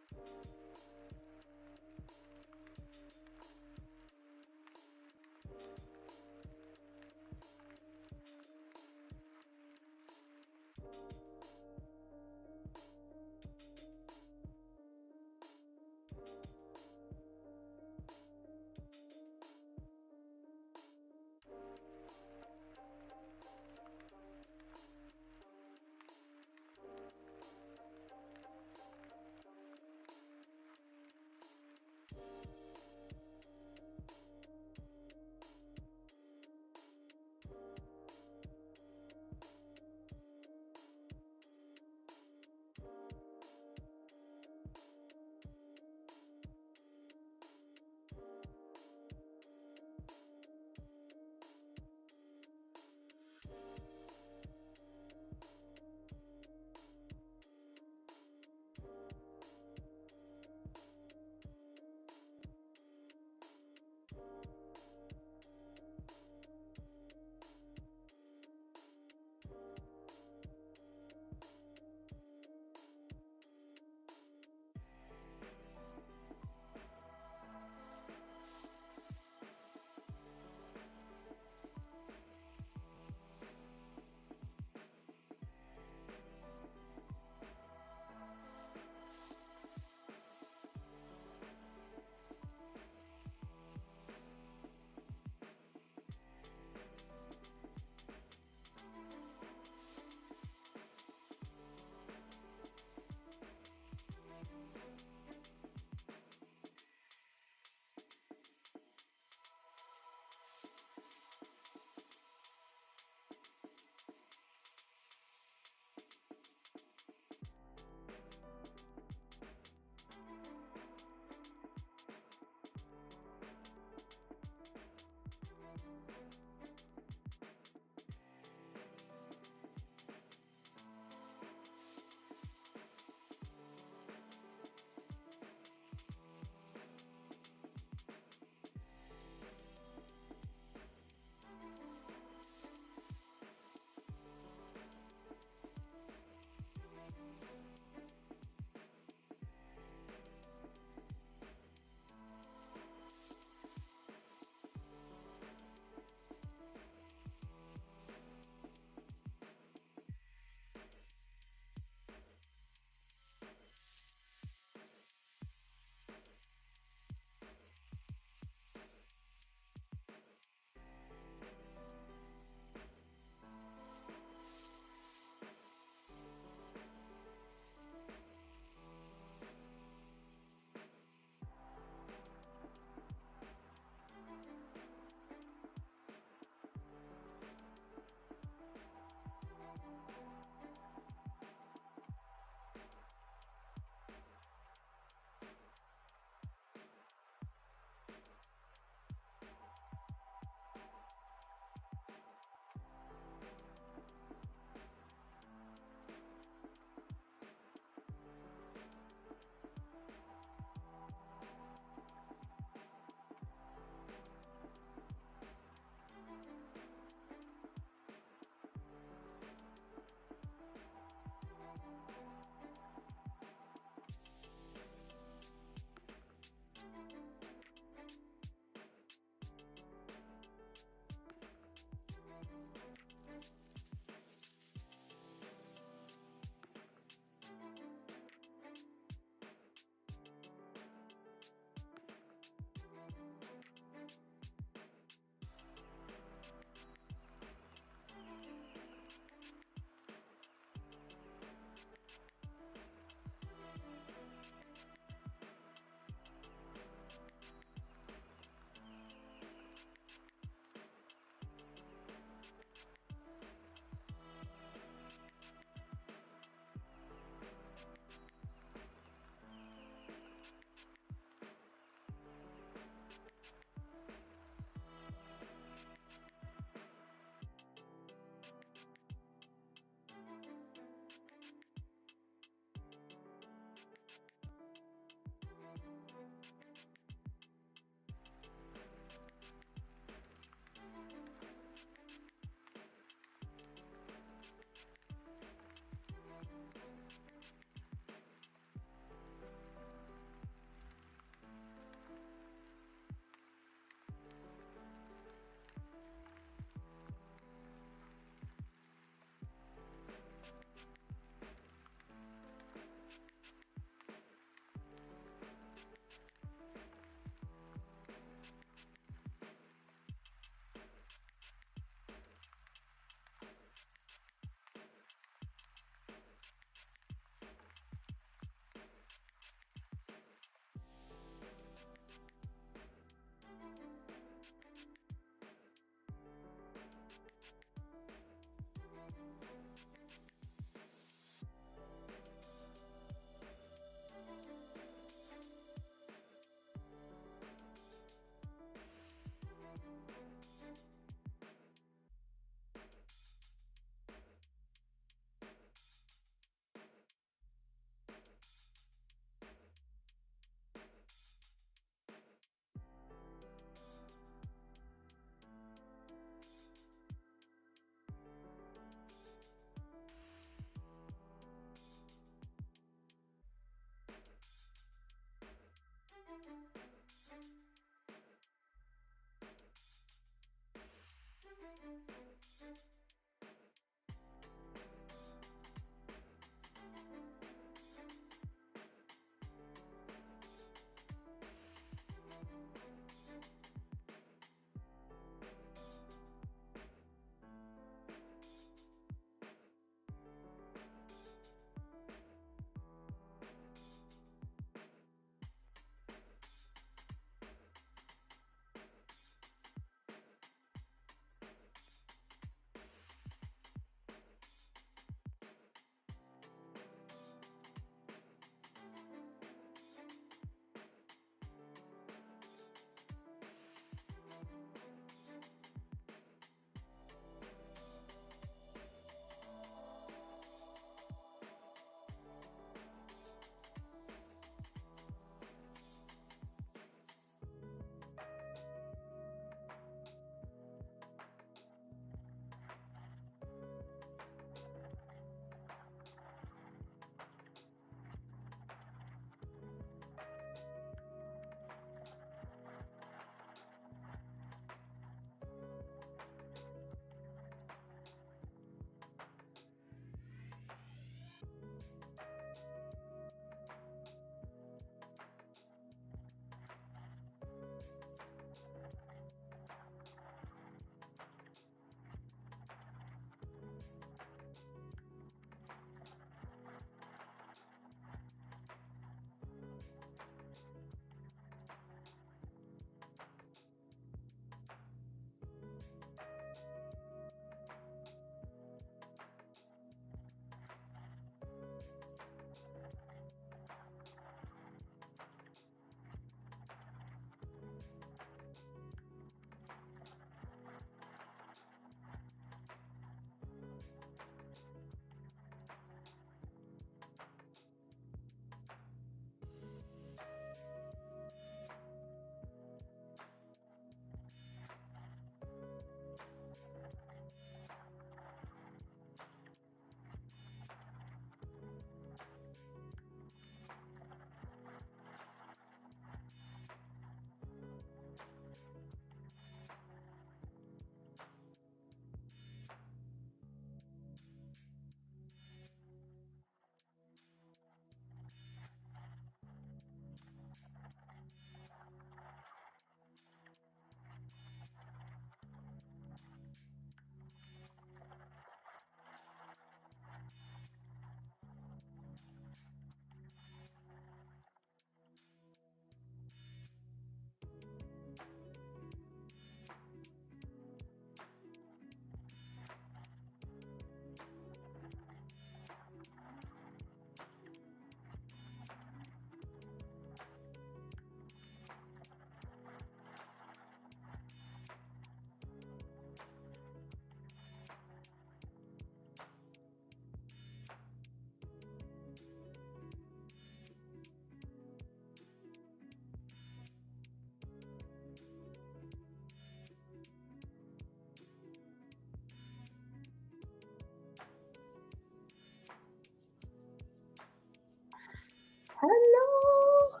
Hello.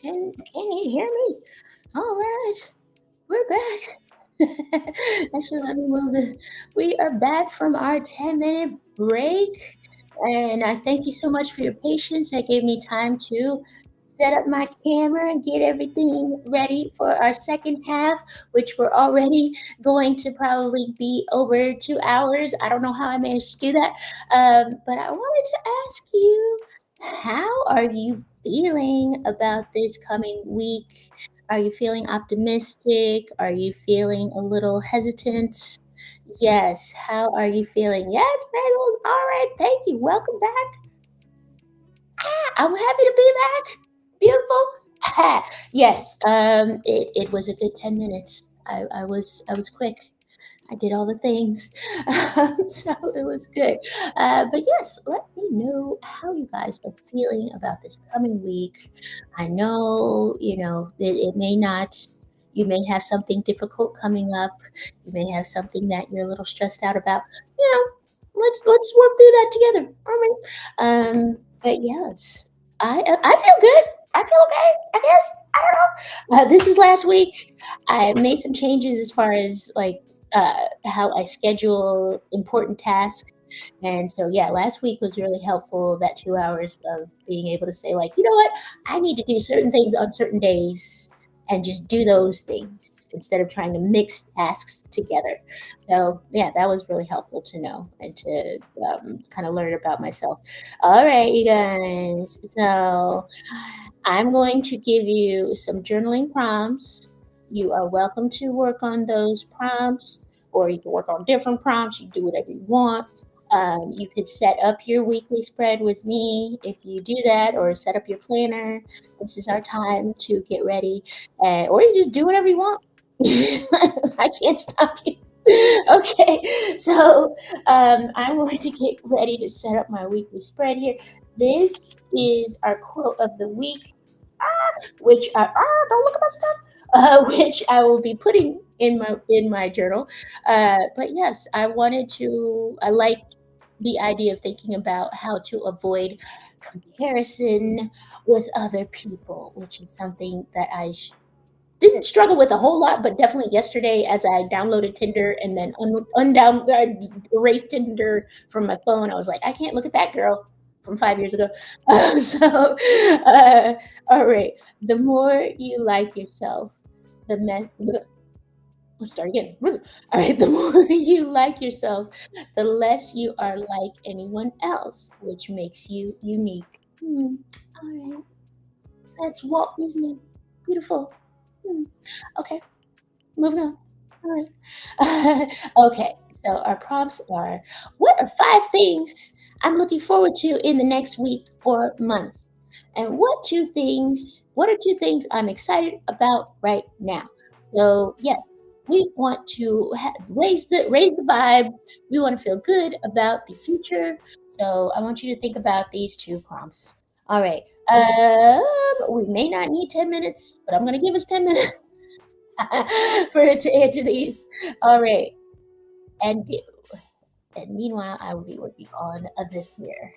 Can you hear me? All right, we're back. Actually, let me move this. We are back from our 10-minute break. And I thank you so much for your patience. That gave me time to set up my camera and get everything ready for our second half, which we're already going to probably be over 2 hours. I don't know how I managed to do that. But I wanted to ask you, how are you feeling about this coming week? Are you feeling optimistic? Are you feeling a little hesitant? Yes. How are you feeling? Yes, Bagels. All right. Thank you. Welcome back. I'm happy to be back. Beautiful. Yes. It was a good 10 minutes. I was quick. I did all the things, so it was good. But yes, let me know how you guys are feeling about this coming week. I know, it may not. You may have something difficult coming up. You may have something that you're a little stressed out about. You know, let's work through that together. All right. But yes, I feel good. I feel okay. I guess I don't know. This is last week. I made some changes as far as like how I schedule important tasks. And so, yeah, last week was really helpful. That 2 hours of being able to say, like, you know what, I need to do certain things on certain days and just do those things instead of trying to mix tasks together. So, yeah, that was really helpful to know and to kind of learn about myself. All right, you guys. So, I'm going to give you some journaling prompts. You are welcome to work on those prompts, or you can work on different prompts. You do whatever you want. You could set up your weekly spread with me if you do that, or set up your planner. This is our time to get ready, or you just do whatever you want. I can't stop you. Okay, so I'm going to get ready to set up my weekly spread here. This is our quote of the week, which don't look at my stuff. Which I will be putting in my journal. But yes, I wanted to. I like the idea of thinking about how to avoid comparison with other people, which is something that I didn't struggle with a whole lot, but definitely yesterday as I downloaded Tinder and then erased Tinder from my phone, I was like, I can't look at that girl from 5 years ago. So, uh, all right, the more you like yourself, let's start again. All right, the more you like yourself, the less you are like anyone else, which makes you unique. All right, that's Walt Disney. Beautiful. Hmm. Okay, moving on. All right. Okay, so our prompts are, what are 5 things I'm looking forward to in the next week or month? And what are 2 things I'm excited about right now? So yes, we want to raise the vibe. We want to feel good about the future. So I want you to think about these 2 prompts. All right. We may not need 10 minutes, but I'm going to give us 10 minutes for it to answer these. All right. And do. And meanwhile, I will be working on this here.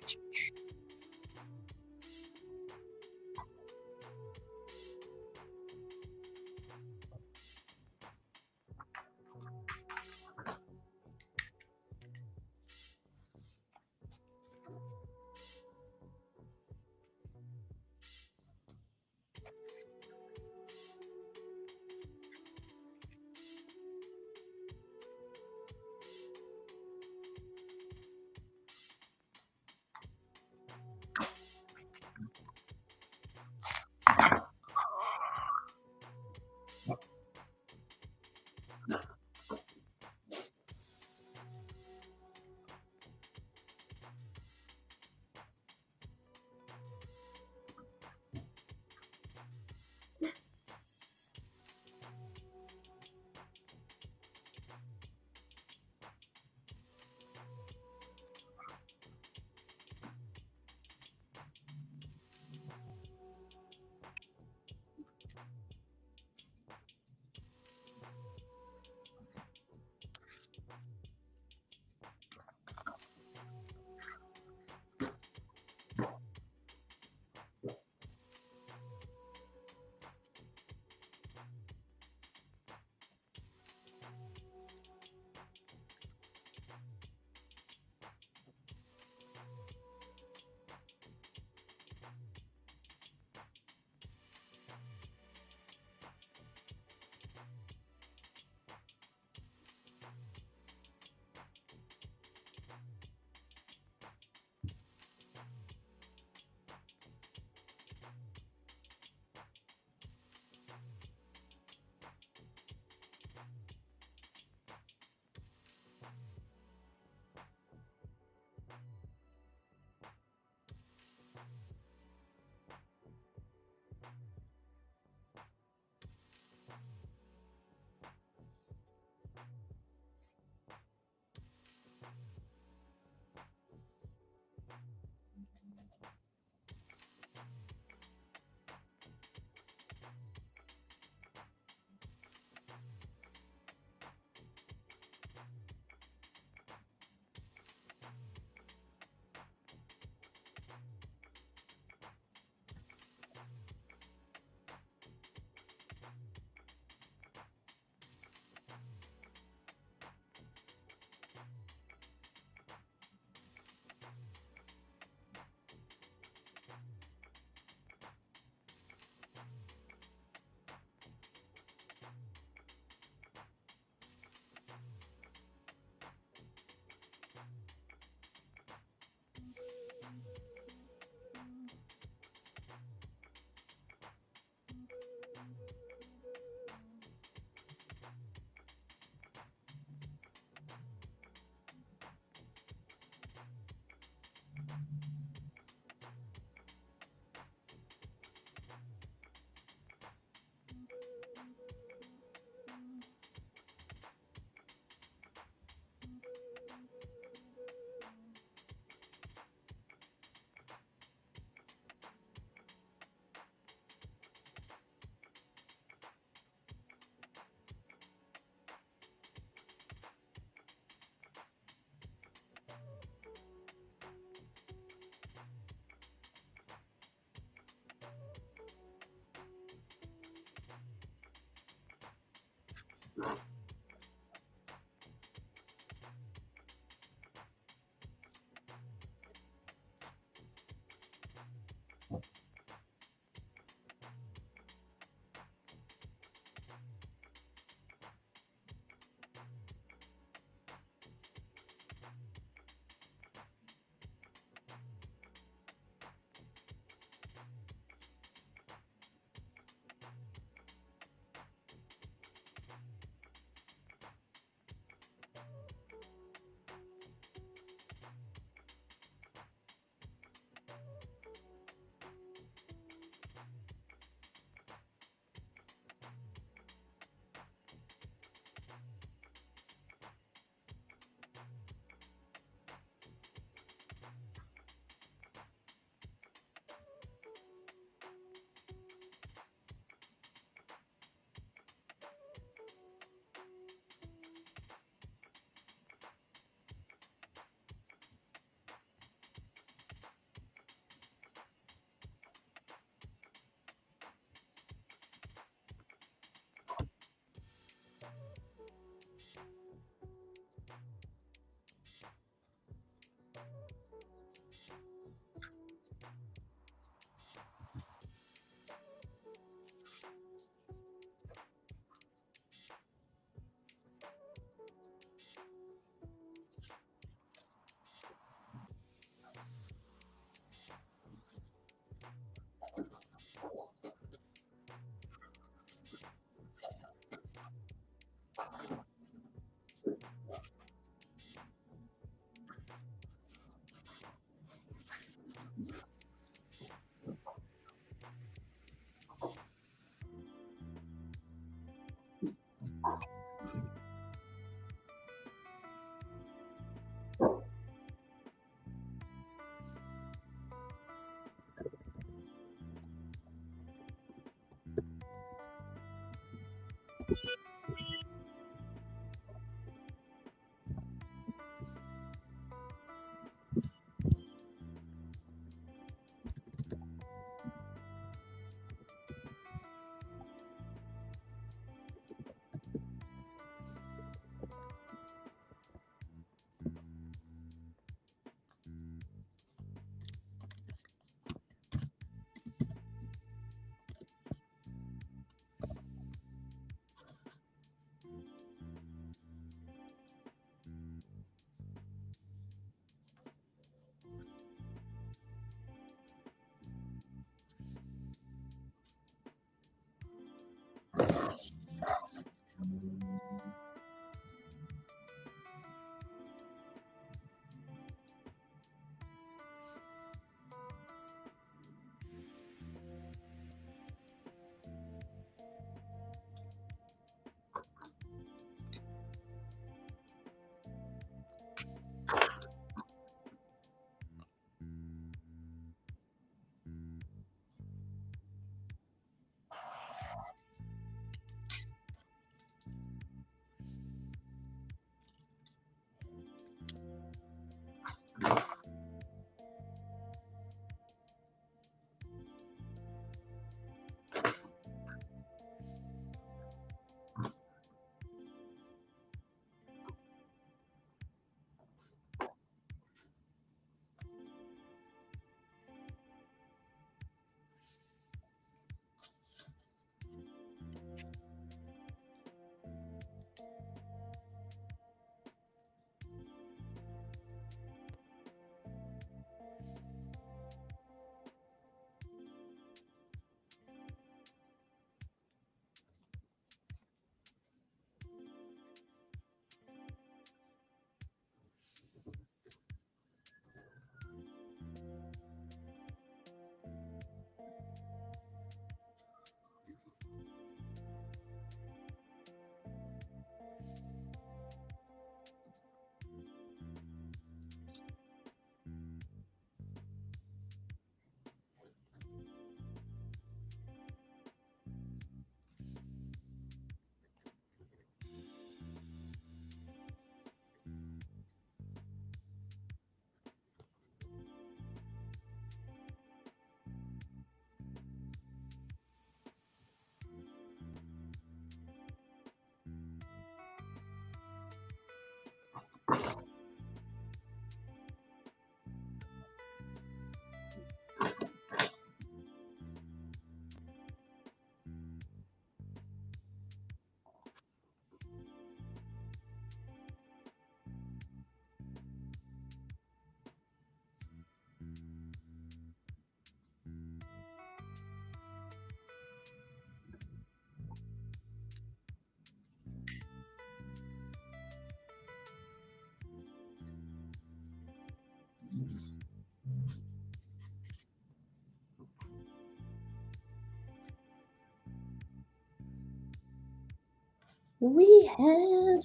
We have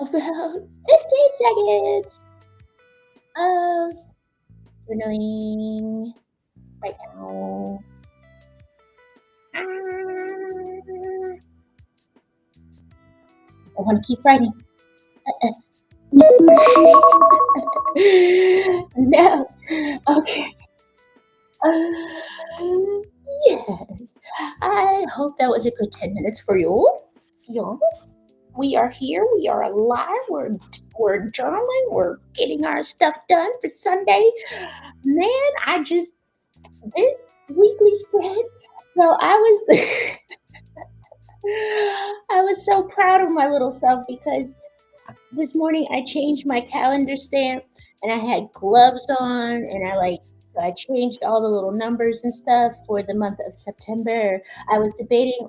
about 15 seconds of journaling right now. I want to keep writing. No. Okay. Yes. I hope that was a good 10 minutes for you. Yes. We are here. We are alive. We're journaling. We're getting our stuff done for Sunday. Man, this weekly spread. So I was so proud of my little self because this morning I changed my calendar stamp and I had gloves on and so I changed all the little numbers and stuff for the month of September. I was debating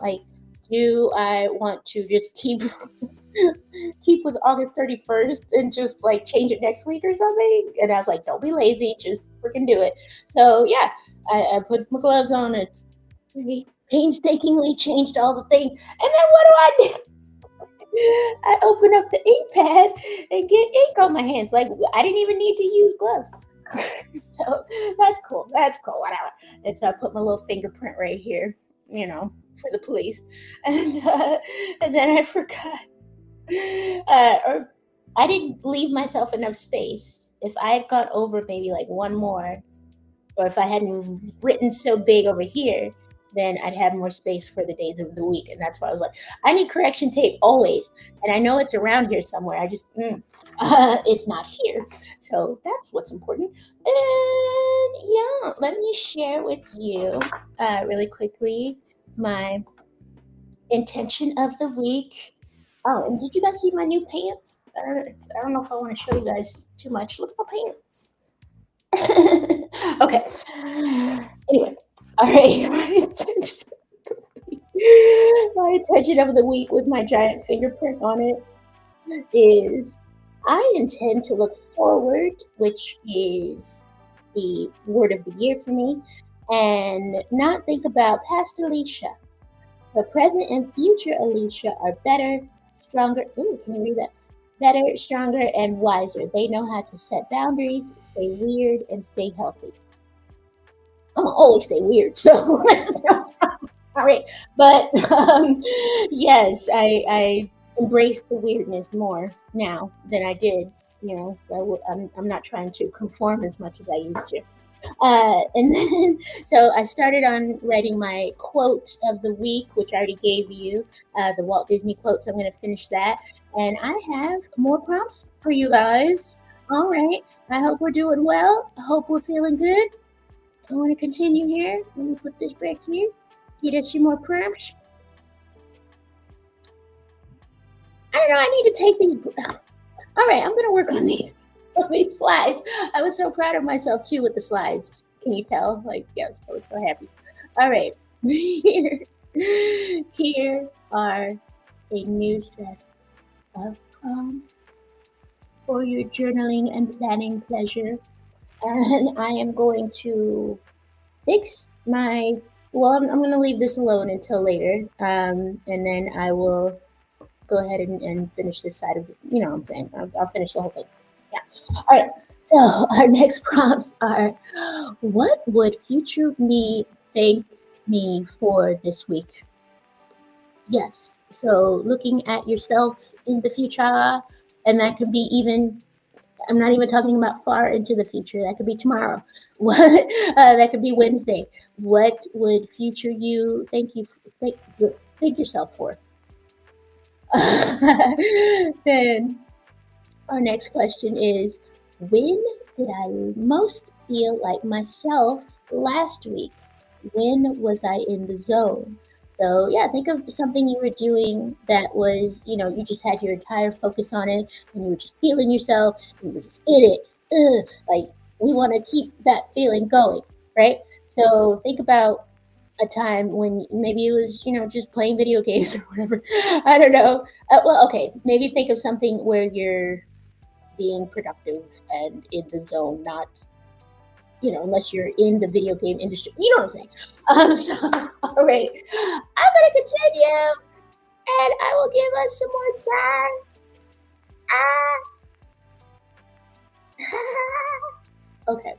do I want to just keep with August 31st and just change it next week or something? And I was like, don't be lazy, just freaking do it. So yeah, I put my gloves on and painstakingly changed all the things. And then what do? I open up the ink pad and get ink on my hands. I didn't even need to use gloves. So that's cool. That's cool. Whatever. And so I put my little fingerprint right here, for the police. And then I forgot. Or I didn't leave myself enough space. If I had gone over maybe one more, or if I hadn't written so big over here, then I'd have more space for the days of the week. And that's why I was like, I need correction tape always. And I know it's around here somewhere. I just, it's not here. So that's what's important. And yeah, let me share with you really quickly my intention of the week. Oh, and did you guys see my new pants? I don't know if I want to show you guys too much. Look at my pants. Okay. Anyway, all right. My intention of the week with my giant fingerprint on it is I intend to look forward, which is the word of the year for me, and not think about past Alecia. The present and future Alecia are better, stronger. Ooh, can you read that? Better, stronger, and wiser. They know how to set boundaries, stay weird, and stay healthy. I'm gonna always stay weird, so all right. But yes, I embrace the weirdness more now than I did. I'm not trying to conform as much as I used to. And then, so I started on writing my quote of the week, which I already gave you, the Walt Disney quotes. I'm going to finish that. And I have more prompts for you guys. All right. I hope we're doing well. I hope we're feeling good. I want to continue here. Let me put this back here. Get us some more prompts. I don't know. I need to take these. All right. I'm going to work on these slides. I was so proud of myself too with the slides. Can you tell? Yes, I was so happy. All right. Here are a new set of prompts for your journaling and planning pleasure. And I am going to fix I'm going to leave this alone until later. And then I will go ahead and finish this side of it. You know what I'm saying? I'll finish the whole thing. Yeah. All right. So our next prompts are, what would future me thank me for this week? Yes. So looking at yourself in the future, and that could be I'm not even talking about far into the future. That could be tomorrow. That could be Wednesday. What would future you thank yourself for? Then Our next question is, when did I most feel like myself last week? When was I in the zone? So yeah, think of something you were doing that was, you just had your entire focus on it and you were just feeling yourself and you were just in it. Like we want to keep that feeling going, right? So think about a time when maybe it was, just playing video games or whatever. I don't know. Well, okay, maybe think of something where you're being productive and in the zone, not, unless you're in the video game industry. You know what I'm saying? So, all right, I'm going to continue and I will give us some more time. Okay.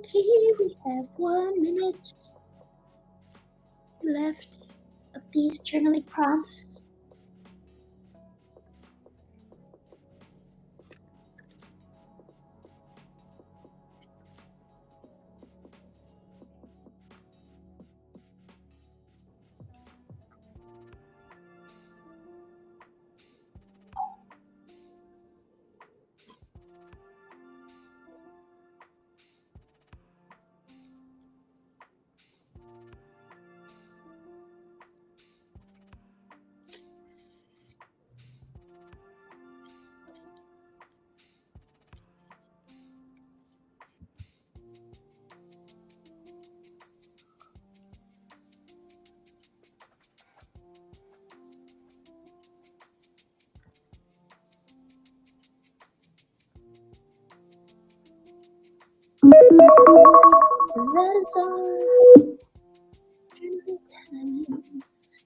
Okay, we have 1 minute left of these journaling prompts. That is all. Journaling time.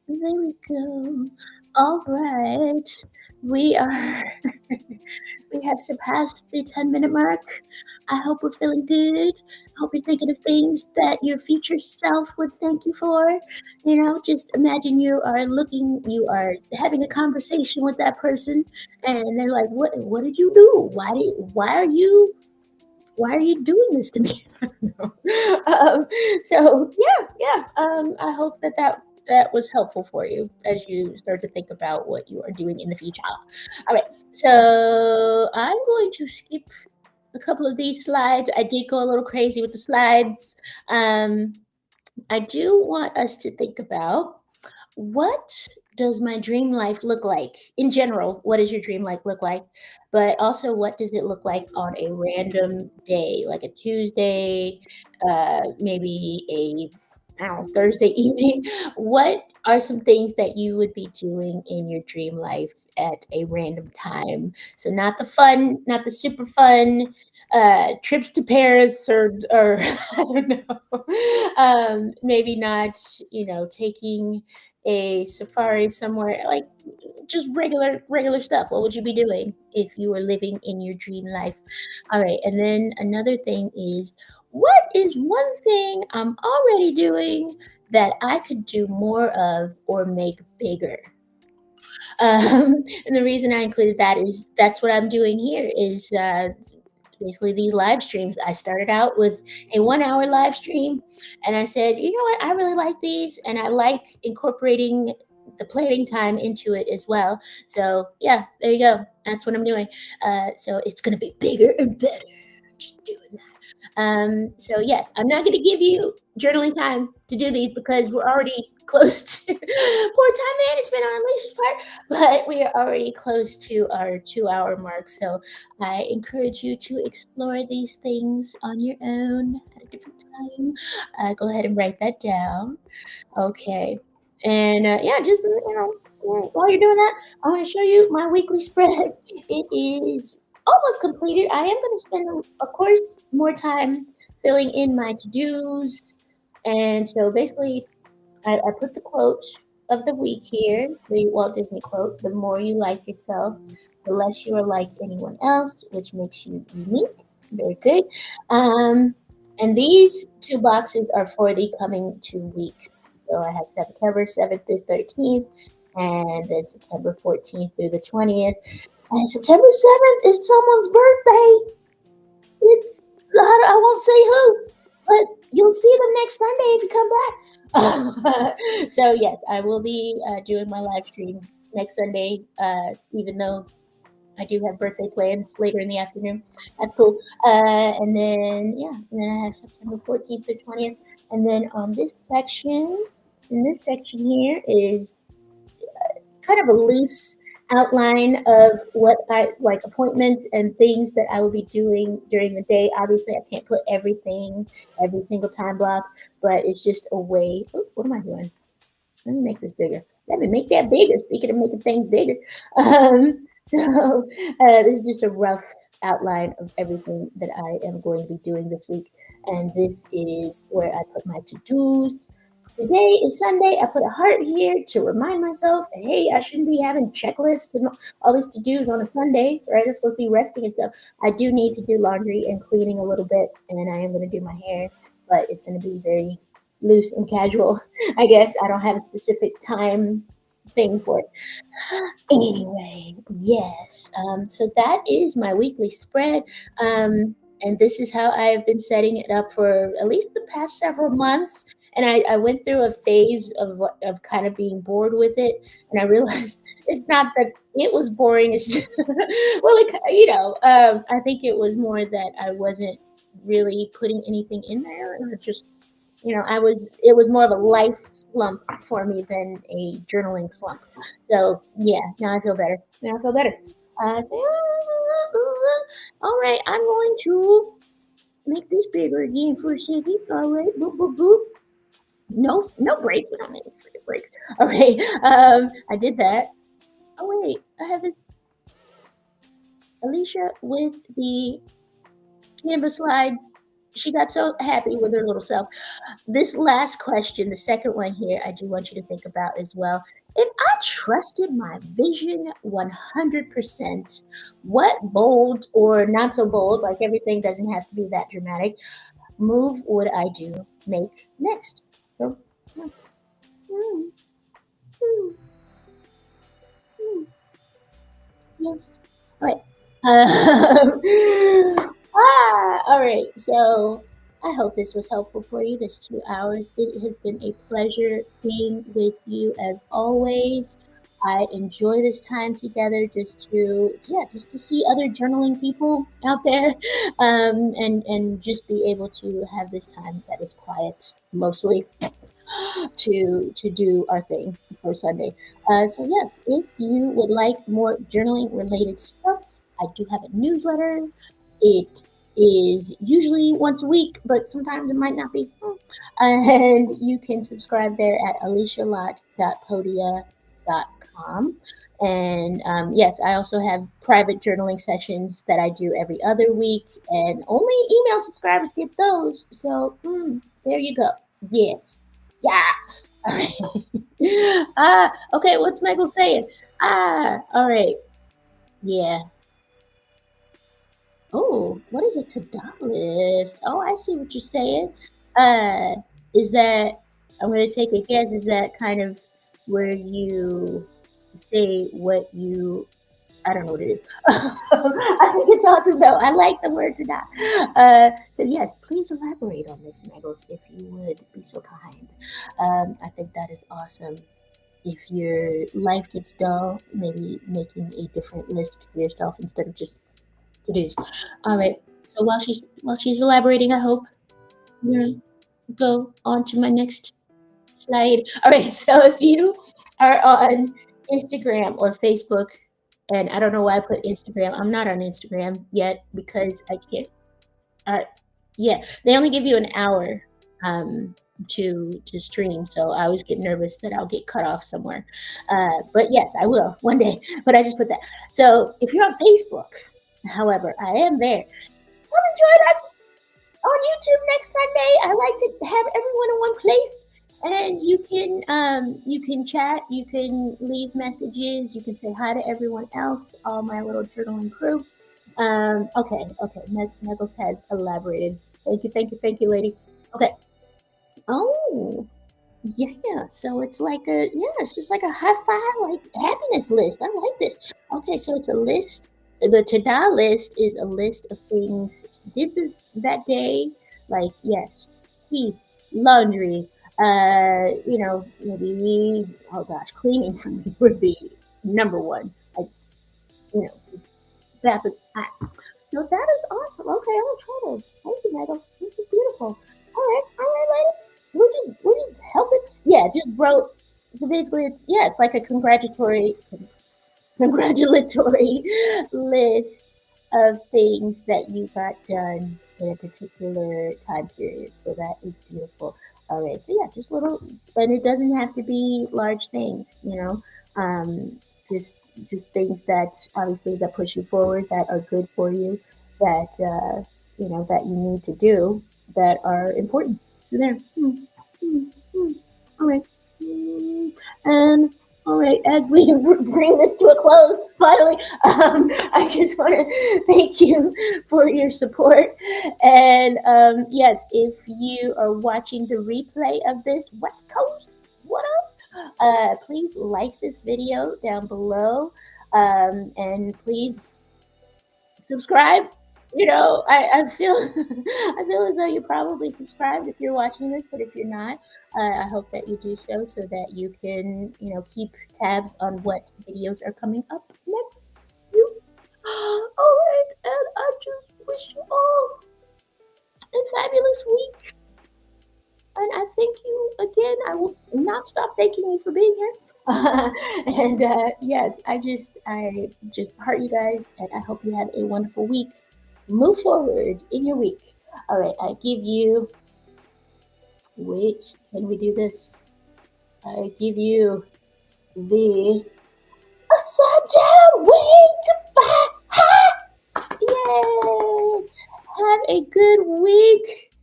There we go. All right. We are we have surpassed the 10-minute mark. I hope we're feeling good. I hope you're thinking of things that your future self would thank you for. You know, just imagine you are having a conversation with that person, and they're like, "What did you do? Why are you doing this to me?" So yeah. I hope that was helpful for you as you start to think about what you are doing in the future. All right, so I'm going to skip a couple of these slides. I did go a little crazy with the slides. I do want us to think about, what does my dream life look like in general? What does your dream life look like? But also, what does it look like on a random day, like a Tuesday, maybe I don't know, Thursday evening? What are some things that you would be doing in your dream life at a random time? So not the fun, not the super fun trips to Paris, or I don't know, maybe not, taking a safari somewhere, like just regular stuff. What would you be doing if you were living in your dream life? All right, and then another thing is, what is one thing I'm already doing that I could do more of or make bigger? And the reason I included that is that's what I'm doing here, is basically these live streams. I started out with a 1 hour live stream, and I said, you know what, I really like these, and I like incorporating the planning time into it as well. So yeah, there you go. That's what I'm doing. So it's going to be bigger and better. Just doing that. So yes, I'm not going to give you journaling time to do these because we're already close to poor time management on Alicia's part, but we are already close to our 2 hour mark. So I encourage you to explore these things on your own at a different time. Go ahead and write that down. Okay. And yeah, just, while you're doing that, I want to show you my weekly spread. It is almost completed. I am going to spend, of course, more time filling in my to-dos. And so basically, I put the quote of the week here, the Walt Disney quote: "The more you like yourself, the less you are like anyone else, which makes you unique." Very good. Um, and these two boxes are for the coming 2 weeks. So I have September 7th through 13th, and then September 14th through the 20th. And September 7th is someone's birthday. It's, I won't say who, but you'll see them next Sunday if you come back. So yes, I will be doing my live stream next Sunday, even though I do have birthday plans later in the afternoon. That's cool. And then I have September 14th to 20th. And then on in this section here is kind of a loose outline of what I like, appointments and things that I will be doing during the day. Obviously, I can't put everything every single time block, but it's just a way. Oops, what am I doing? Let me make this bigger. Let me make that bigger. Speaking of making things bigger. This is just a rough outline of everything that I am going to be doing this week. And this is where I put my to-dos. Today is Sunday. I put a heart here to remind myself, hey, I shouldn't be having checklists and all this to do's on a Sunday, right? I'm supposed to be resting and stuff. I do need to do laundry and cleaning a little bit, and I am going to do my hair, but it's going to be very loose and casual. I guess I don't have a specific time thing for it. Anyway, yes. So that is my weekly spread. And this is how I've been setting it up for at least the past several months. And I went through a phase of kind of being bored with it. And I realized it's not that it was boring. It's just, well, I think it was more that I wasn't really putting anything in there. And it just it was more of a life slump for me than a journaling slump. So yeah, now I feel better. Now I feel better. All right, I'm going to make this bigger again for a second. All right, boop, boop, boop. No breaks. We don't need freaking breaks. Okay, I did that. Oh wait, I have this Alecia with the Canva slides. She got so happy with her little self. This last question, the second one here, I do want you to think about as well. If I trusted my vision 100%, what bold or not so bold, like everything doesn't have to be that dramatic, move would I make next? So, yes. All right. All right. So I hope this was helpful for you. This 2 hours. It has been a pleasure being with you as always. I enjoy this time together just to see other journaling people out there, and just be able to have this time that is quiet mostly to do our thing for Sunday. So yes, if you would like more journaling related stuff, I do have a newsletter. It is usually once a week, but sometimes it might not be. And you can subscribe there at alecialott.podia.com. And yes, I also have private journaling sessions that I do every other week, and only email subscribers get those. So there you go. Yes. Yeah. All right. Okay. What's Michael saying? All right. Yeah. Oh, what is a to-do list? Oh, I see what you're saying. Uh, is that, I'm going to take a guess, is that kind of where you say what you, I don't know what it is. I think it's awesome though. I like the word to-do. So yes, please elaborate on this, Megals, if you would be so kind. I think that is awesome. If your life gets dull, maybe making a different list for yourself instead of just to-dos. All right. So while she's elaborating, I hope I'm gonna go on to my next slide. All right. So if you are on Instagram or Facebook, and I don't know why I put Instagram. I'm not on Instagram yet because I can't. Yeah, they only give you an hour to stream, so I always get nervous that I'll get cut off somewhere. But yes, I will one day. But I just put that. So if you're on Facebook, however, I am there. Come and join us on YouTube next Sunday. I like to have everyone in one place, and you can chat, you can leave messages, you can say hi to everyone else, all my little journaling crew. Okay. Megals has elaborated. Thank you, lady. Okay. Oh, yeah. So it's it's just like a high five, like happiness list. I like this. Okay, so it's a list. The to-do list is a list of things she did this that day. Like, yes, teeth, laundry, maybe, oh gosh, cleaning for me would be number one. Like, bathrooms. So that is awesome. Okay, I'm gonna try those. Thank you, Michael. This is beautiful. All right, lady. We're just helping. Yeah, just wrote. So basically, it's like a congratulatory list of things that you got done in a particular time period. So that is beautiful. All right, so yeah, just little, and it doesn't have to be large things, just things that obviously that push you forward, that are good for you, that that you need to do, that are important. There. All right. And all right, as we bring this to a close, finally, I just want to thank you for your support. And yes, if you are watching the replay of this, West Coast, what up? Please like this video down below. And please subscribe. I feel I feel as though you're probably subscribed if you're watching this, but if you're not, I hope that you do so that you can keep tabs on what videos are coming up next. You. All right, and I just wish you all a fabulous week. And I thank you again. I will not stop thanking you for being here. And yes, I just heart you guys, and I hope you have a wonderful week. Move forward in your week. All right, I give you. Wait, can we do this? I give you the upside down wing. Goodbye. Ha! Yay! Have a good week.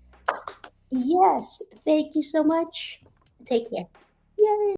Yes, thank you so much. Take care. Yay.